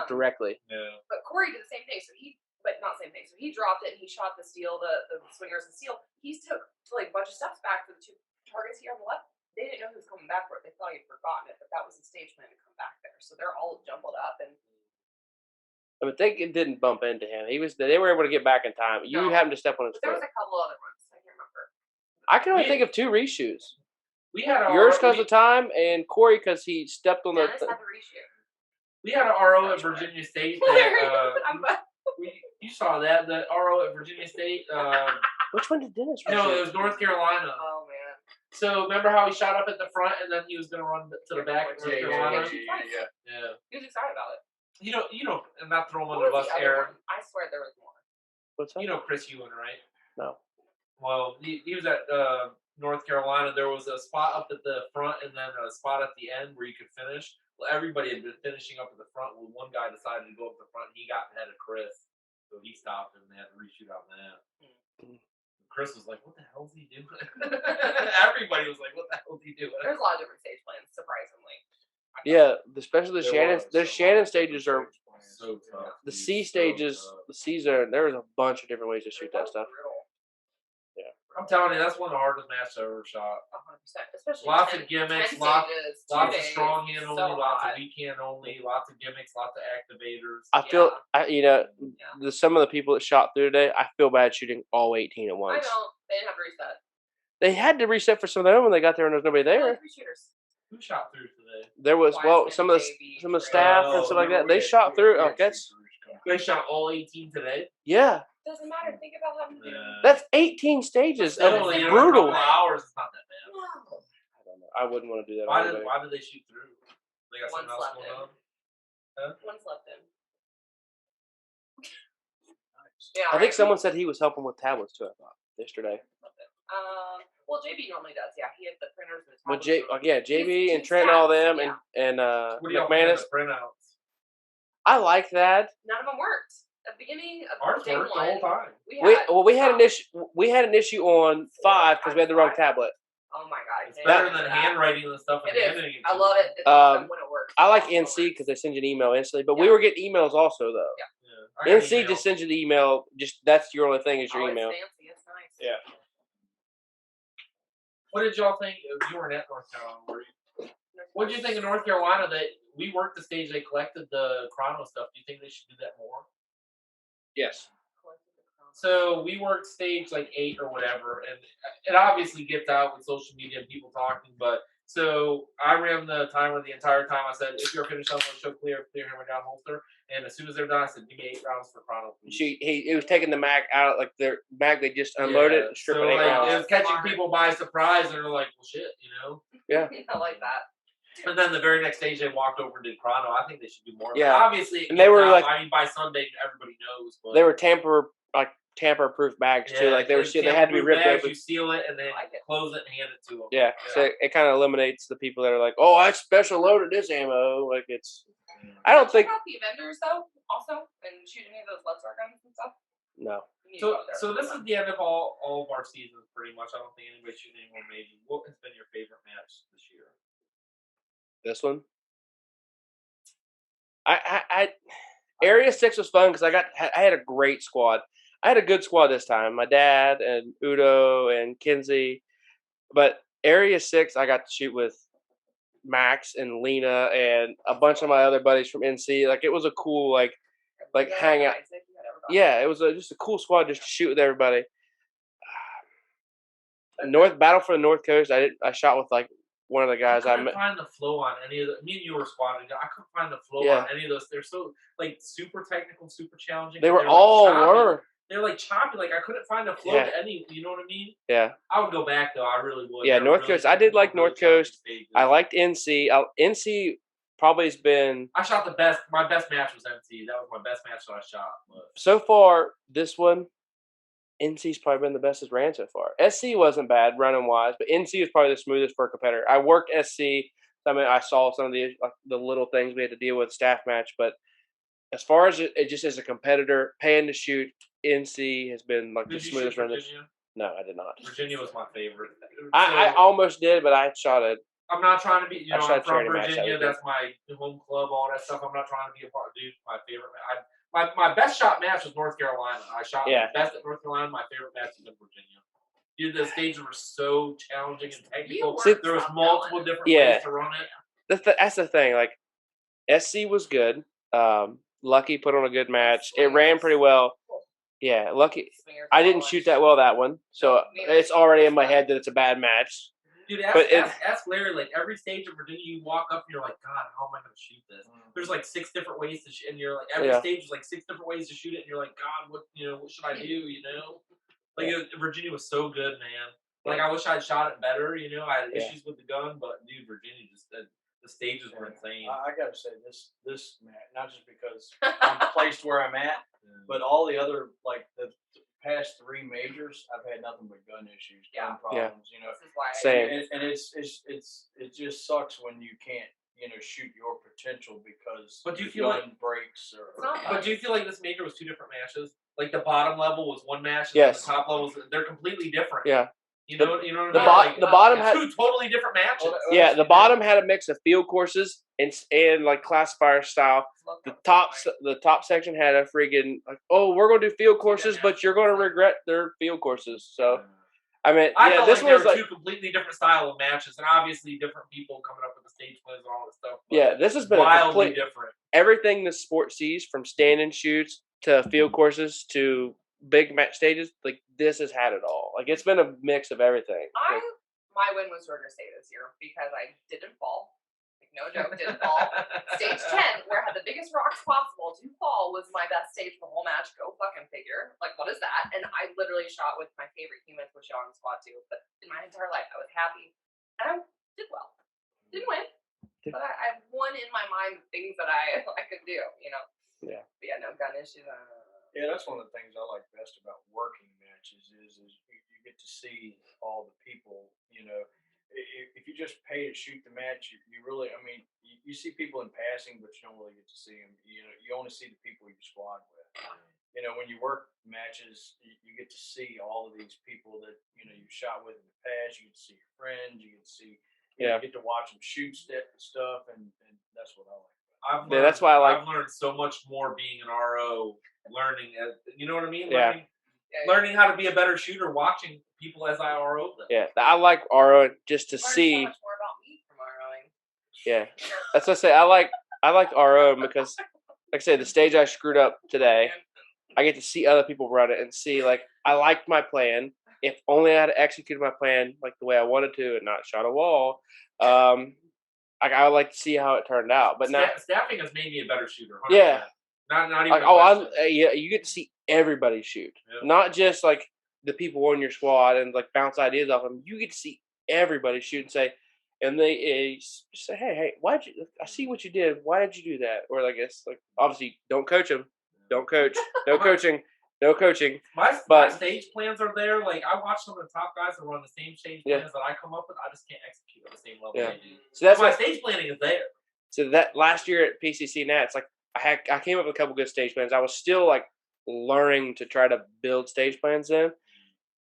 directly. Yeah. But Corey did the same thing. But not same thing. So he dropped it and he shot the steel, the swingers and steel. He took like a bunch of steps back for the 2 targets here on the left. They didn't know he was coming back for it. They thought he'd forgotten it, but that was the stage plan to come back there. So they're all jumbled up and. But they didn't bump into him. They were able to get back in time. You happened to step on his There foot. was a couple other ones. I can't remember. I can only think of 2 reshoots. We had yours because of time, and Corey because he stepped on Dennis had the reshoot. We had an RO at Virginia State. You saw that, the RO at Virginia State. Which one did Dennis reshoot? No, it was North Carolina. Oh man. So remember how he shot up at the front and then he was going to run to the back of North Carolina? Yeah. He was excited about it. You know, I'm not throwing What under the was bus, the other Aaron. one? I swear there was more. What's that? You know Chris Ewan, right? No. Well, he was at North Carolina. There was a spot up at the front and then a spot at the end where you could finish. Well, everybody had been finishing up at the front. Well, one guy decided to go up the front and he got ahead of Chris. So he stopped and they had to reshoot on that. Chris was like, what the hell is he doing? Everybody was like, what the hell is he doing? There's a lot of different stage plans, surprisingly. Yeah, especially the Shannon. The Shannon stages are so tough. the C stages. The C's are there's a bunch of different ways to shoot that stuff. Yeah. I'm telling you, that's one of the hardest matches I ever shot. 100%. Especially Lots of gimmicks, 10 lots stages, of 2 days, strong hand only, so lots hot. of weak hand only, lots of gimmicks, lots of activators. I feel, some of the people that shot through today, I feel bad shooting all 18 at once. I know. They didn't have to reset. They had to reset for some of them when they got there and there was nobody there. 3 shooters. Who shot through today? There was some of the staff and stuff like that. They shot through. Oh, that's They shot all 18 today. yeah. Doesn't matter. Think about how many. That's 18 stages of Still, you know, brutal. a couple hours, it's not that bad. I don't know. I wouldn't want to do that. Why did they shoot through? They got One something else slept going on? One slept in. Nice. Yeah. I think someone said he was helping with tablets too. I thought yesterday. Well, JB normally does. Yeah, he had the printers and the But tablets. JB and Two Trent and all stacks, them and What do y'all think of McManus. the printouts? I like that. None of them worked. At the beginning of Ours day worked the one, whole time. We had an issue. We had an issue on 5 because we had the wrong tablet. Oh my god! It's better than handwriting and stuff. It and is. handing it I to love them. it. It's awesome when it works. I like Awesome when it NC because works. they send you an email instantly. But we were getting emails also though. Yeah. I got NC email. just sends you the email. Just that's your only thing is your Oh, email. It's fancy. It's nice. Yeah. What did y'all think? You were in North Carolina, were you? What did you think of North Carolina? That we worked the stage, they collected the chrono stuff. Do you think they should do that more? Yes. So we worked stage like 8 or whatever, and it obviously gets out with social media and people talking. But so I ran the timer the entire time. I said, if you're finished on one, show clear hammer down holster. And as soon as they're done, I said, give me 8 rounds for chrono. Please. He was taking the mag out like their mag they just unloaded, Yeah, stripping so, 8 like, rounds. it was catching people by surprise, and they're like, well, shit, you know. Yeah. I like that. And then the very next stage, they walked over and did chrono. I think they should do more. Yeah. But obviously, it And they gets were out. like- I mean, by Sunday, everybody knows. But They were tamper-proof bags too. Like they had to be ripped bags, open. You seal it and then I like it. close it and hand it to them. Yeah, so it kind of eliminates the people that are like, "Oh, I special loaded this ammo." Like it's, I don't think. Check out the vendors though, also, and shoot any of those Let's Work guns and stuff. No. You need to So, go there. so this is the end of all of our seasons, pretty much. I don't think anybody's shooting any more majors. What has been your favorite match this year? This one. I Area 6 was fun because I had a great squad. I had a good squad this time. My dad and Udo and Kinsey, but Area 6 I got to shoot with Max and Lena and a bunch of my other buddies from NC. Like it was a cool like Yeah, hangout. guys, if you had ever gone. Yeah, it was just a cool squad just to shoot with everybody. Battle for the North Coast. I shot with like one of the guys I I couldn't met. find the flow on any of the. Me and you were squatting. I couldn't find the flow Yeah. on any of those. They're so like super technical, super challenging. They but were they're, all like, choppy. were. They're like choppy. Like I couldn't find a flow Yeah. to any. You know what I mean? Yeah. I would go back though. I really would. Yeah, They're North really Coast. I did like really North choppy Coast. stages. I liked NC. NC probably has been I shot the best. My best match was NC. That was my best match that I shot. But so far. This one, NC's probably been the best it's ran so far. SC wasn't bad running wise, but NC was probably the smoothest for a competitor. I worked SC. I mean, I saw some of the little things we had to deal with staff match, but as far as it just as a competitor, paying to shoot, NC has been like the smoothest run. No, I did not. Virginia was my favorite. I almost did, but I shot it. I'm not trying to be, I'm from match, Virginia. That's my home club, all that stuff. I'm not trying to be a part. Dude, my favorite. My best shot match was North Carolina. I shot best at North Carolina. My favorite match was in Virginia. Dude, the stages were so challenging and technical. There was multiple different ways to run it. That's the thing. Like, SC was good. Lucky put on a good match. It ran pretty well. Yeah, Lucky. I didn't shoot that well that one, so it's already in my head that it's a bad match. Dude, ask Larry. Like every stage of Virginia, you walk up and you're like, God, how am I going to shoot this? There's like 6 different ways to shoot, and you're like, every stage is like 6 different ways to shoot it, and you're like, God, what should I do? Like Virginia was so good, man. Like I wish I'd shot it better. I had issues with the gun, but dude, Virginia just the stages were insane. I got to say this match, not just because I'm placed where I'm at, but all the other like the past 3 majors, I've had nothing but gun issues, gun problems. Same. And it just sucks when you can't shoot your potential because but do you the feel gun breaks But do you feel like this major was 2 different matches? Like the bottom level was one match, and yes. the top levels they're completely different. Yeah. You know what I mean? The bottom had 2 totally different matches. the bottom had a mix of field courses and like classifier style. The top section had a freaking like, oh, we're gonna do field courses, but you're gonna regret their field courses. So, I mean, this was like 2 completely different style of matches, and obviously different people coming up with the stage plans and all this stuff. Yeah, this has been wildly different. Everything the sport sees, from stand-in shoots to field courses to big match stages, like this has had it all. Like it's been a mix of everything. My win was Georgia State this year because I didn't fall. Like no joke, didn't fall. Stage 10, where I had the biggest rocks possible to fall, was my best stage for the whole match. Go fucking figure. Like what is that? And I literally shot with my favorite humans, which y'all on the squad too. But in my entire life, I was happy and I did well. Didn't win, but I won in my mind things that I could do. Yeah. But yeah, no gun issues. Yeah, that's one of the things I like best about working matches is you get to see all the people. If you just pay to shoot the match, you really, I mean, you see people in passing, but you don't really get to see them. You only see the people you squad with. When you work matches, you get to see all of these people that you shot with in the past. You get to see your friends. You get to see. You get to watch them shoot stuff, and that's what I like. That's why I've learned so much more being an RO. Learning, you know what I mean? Learning how to be a better shooter, watching people as I RO them. Yeah, I like RO just to see. So much more about me from ROing. Yeah, that's what I say. I like RO because, like I said, the stage I screwed up today, I get to see other people run it and see like I liked my plan. If only I had executed my plan like the way I wanted to and not shot a wall. I would like to see how it turned out. But now staffing has made me a better shooter. 100%. Yeah. Not even like, you get to see everybody shoot, not just like the people on your squad and like bounce ideas off them. You get to see everybody shoot and say, and they say, hey, I see what you did. Why did you do that? Or like it's like obviously don't coach them, don't coach, no coaching, no coaching. My stage plans are there. Like I watch some of the top guys that run the same stage plans that I come up with. I just can't execute at the same level they do. So that's my stage planning is there. So that last year at PCC Nats, like. I came up with a couple good stage plans. I was still like learning to try to build stage plans then.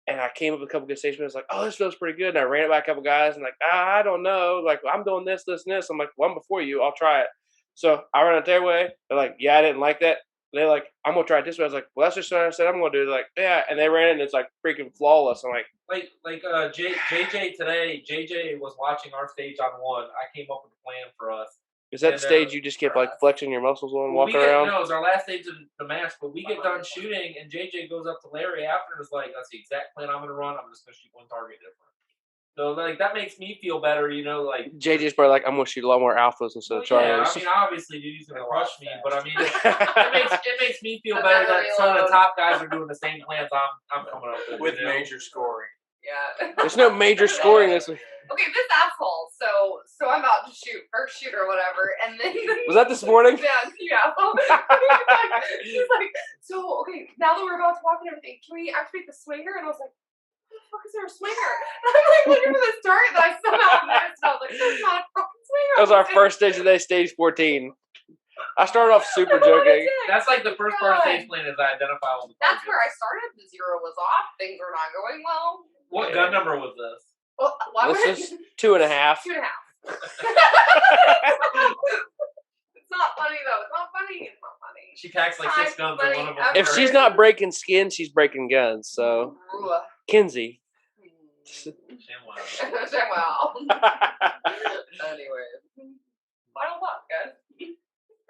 And I came up with a couple good stage plans like, oh, this feels pretty good. And I ran it by a couple guys and like, I don't know. Like, I'm doing this, this, and this. I'm like, well, I'm before you. I'll try it. So I ran it their way. They're like, yeah, I didn't like that. They're like, I'm going to try it this way. I was like, well, that's just what I said I'm going to do. They're like, yeah. And they ran it and it's like freaking flawless. I'm like, JJ today, JJ was watching our stage on 1. I came up with a plan for us. Is that the stage you just kept like flexing your muscles on, walking around? No, it was our last stage of the match, but we get done shooting, and JJ goes up to Larry after and is like, "That's the exact plan I'm going to run. I'm just going to shoot one target different." So like that makes me feel better, like JJ's probably like, "I'm going to shoot a lot more alphas instead of Charlies." Yeah, I mean, obviously, dude, he's going to crush me, but I mean, it makes me feel better that some of the top guys are doing the same plans I'm coming up with major scoring. Yeah. There's no major scoring this week. Okay, this asshole. So I'm about to first shoot or whatever, and then Was that this morning? Yeah. He's like, so okay, now that we're about to walk and everything, can we activate the swinger? And I was like, what the fuck is there a swinger? And I'm like looking for this target that I somehow missed. And I was like, there's not a fucking swinger. That was our first stage of the day, stage 14. I started off super joking. That's like the first part of stage plan is I identify all the That's targets. where I started. The 0 was off. Things were not going well. What gun number was this? Well, why would This is 2.5. 2.5. It's not funny though. It's not funny. It's not funny. She packs like 6 guns and one of them. If she's not breaking skin, she's breaking guns. So, Kinsey. Wow. Anyway, final thought, guys.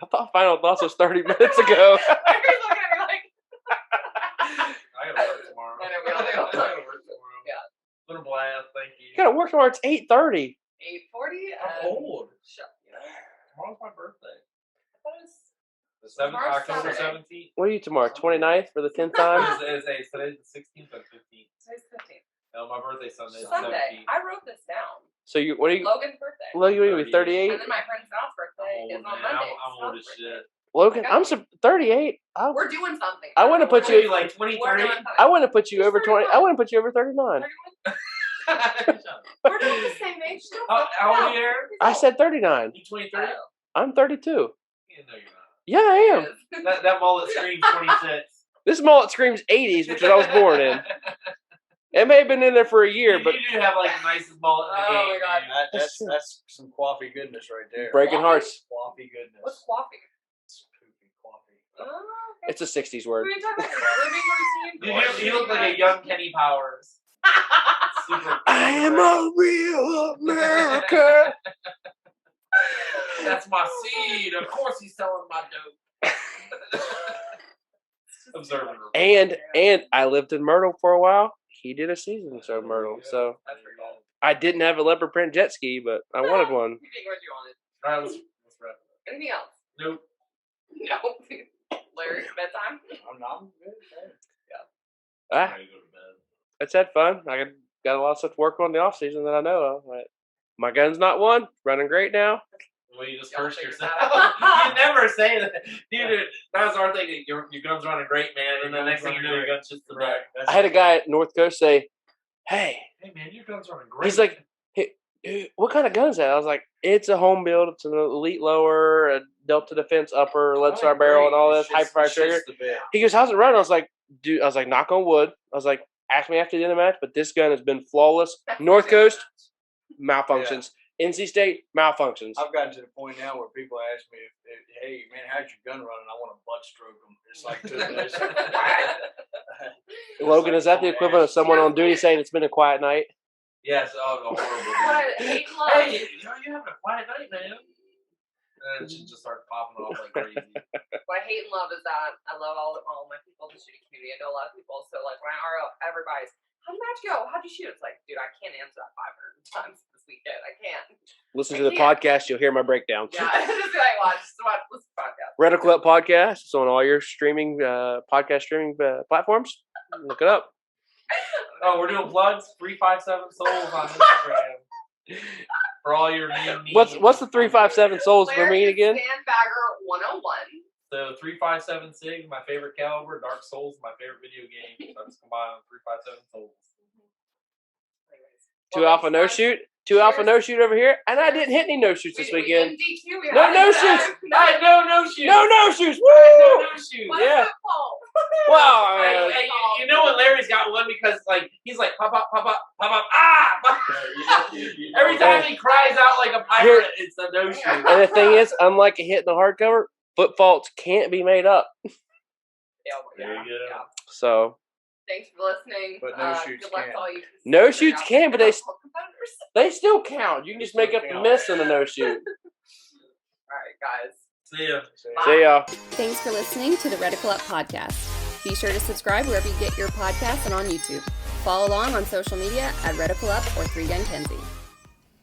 I thought Final Thoughts was 30 minutes ago. He's looking at me like. I gotta work tomorrow. I know we all do. I gotta work tomorrow. Yeah. What a blast! Thank you. You gotta work tomorrow. It's 8:30. 8:40. I'm old. Shut. Tomorrow's my birthday. I thought it was The 7th, Tomorrow's October Saturday. 17th. What are you tomorrow? 29th for the 10th time? Today's the 16th or 15th. today's 15th. No, my birthday's Sunday. the Sunday. 17th. I wrote this down. So what are you? Logan's birthday. Logan, you be 38? And then my friend Scott's birthday is I'm on old, man. Monday. I'm old as shit. Logan, I'm 38. We're doing something. I wanna put What are you- you like 23? We're doing something. I want to put you He's over 20. 39. I want to put you over 39. We're doing the same age. Still. How old are you? I said 39. You 23? I'm 32. Yeah, no, you're not. Yeah, I am. That mullet screams 26. This mullet screams 80s, which is I was born in. It may have been in there for a year, but you do have like the nicest mullet in the Oh game. my God. dude. That's some coffee goodness right there. breaking hearts. Coffee goodness. What's quaffing? It's poopy coffee. Oh, okay. It's a 60s word. We talking about grooming routine. You look like a young Kenny Powers. Super I am a real American. That's my seed. Of course he's selling my dope. Observing. And I lived in Myrtle for a while. He did a season show in Myrtle, so That's pretty cool. I didn't have a leopard print jet ski, but I wanted one. You think what you wanted. All right, let's wrap it up. Anything else? Nope. No. Larry, bedtime? I'm good. Ah, Ready to go to bed. it's had fun. I got a lot of stuff to work on in the off season that I know of. But my gun's not one. Running great now. Well, you just Y'all cursed figured yourself. that out. You never say that. Dude, that was our thing. Your gun's running great, man. And the next thing you know, your gun's just the Right. back. I had a guy at North Coast say, "Hey," Hey, man, your gun's running great. he's like, "Hey, what kind of gun is that?" I was like, "It's a home build. It's an Elite lower, a Delta Defense upper, lead star barrel, and all this hyperfire trigger." He goes, "How's it run?" I was like, "Dude," I was like, "Knock on wood." I was like, "Ask me after the end of the match," but this gun has been flawless. North Coast malfunctions. NC State malfunctions. I've gotten to the point now where people ask me, "Hey, man, how's your gun running?" I want to butt stroke them. It's like Logan, is that the equivalent of someone on duty saying it's been a quiet night? Yes, horrible. What? Hate and love. Hey, you having a quiet night, man. And she just starts popping off like crazy. What I hate and love is that I love all my people in the shooting community. I know a lot of people, so like when I RO, everybody's, how'd the match go? How'd you shoot? It's like, dude, I can't answer that 500 times this weekend. I can't. Listen to the podcast, you'll hear my breakdowns. Yeah, just like watch listen to the podcast. Reticle Up Podcast. It's on all your streaming podcast streaming platforms. Look it up. Oh, we're doing plugs. 357 Souls on Instagram. For all your mean needs. What's the 357 souls for me again? Sandbagger 101. So 357 SIG, my favorite caliber. Dark Souls, my favorite video game. So I just combine 357 Souls. Two alpha no shoot. Two alpha no shoot over here. And I didn't hit any no shoots this weekend. No no-shoos. I had no shoots. No no shoots. I had Woo! no shoots. Yeah. Wow. Hey, you know when Larry's got one because like he's like pop up, ah! Every time he cries out like a pirate, it's a no shoot. And the thing is, unlike a hit in the hardcover, foot faults can't be made up. There you go. So Thanks for listening. But no shoots good luck can. to all you no shoots can, but competitors. they still count. You can just make up the miss in a no shoot. All right, guys. See ya. See y'all. Thanks for listening to the Reticle Up Podcast. Be sure to subscribe wherever you get your podcasts and on YouTube. Follow along on social media at Reticle Up or 3 Gun Kenzie.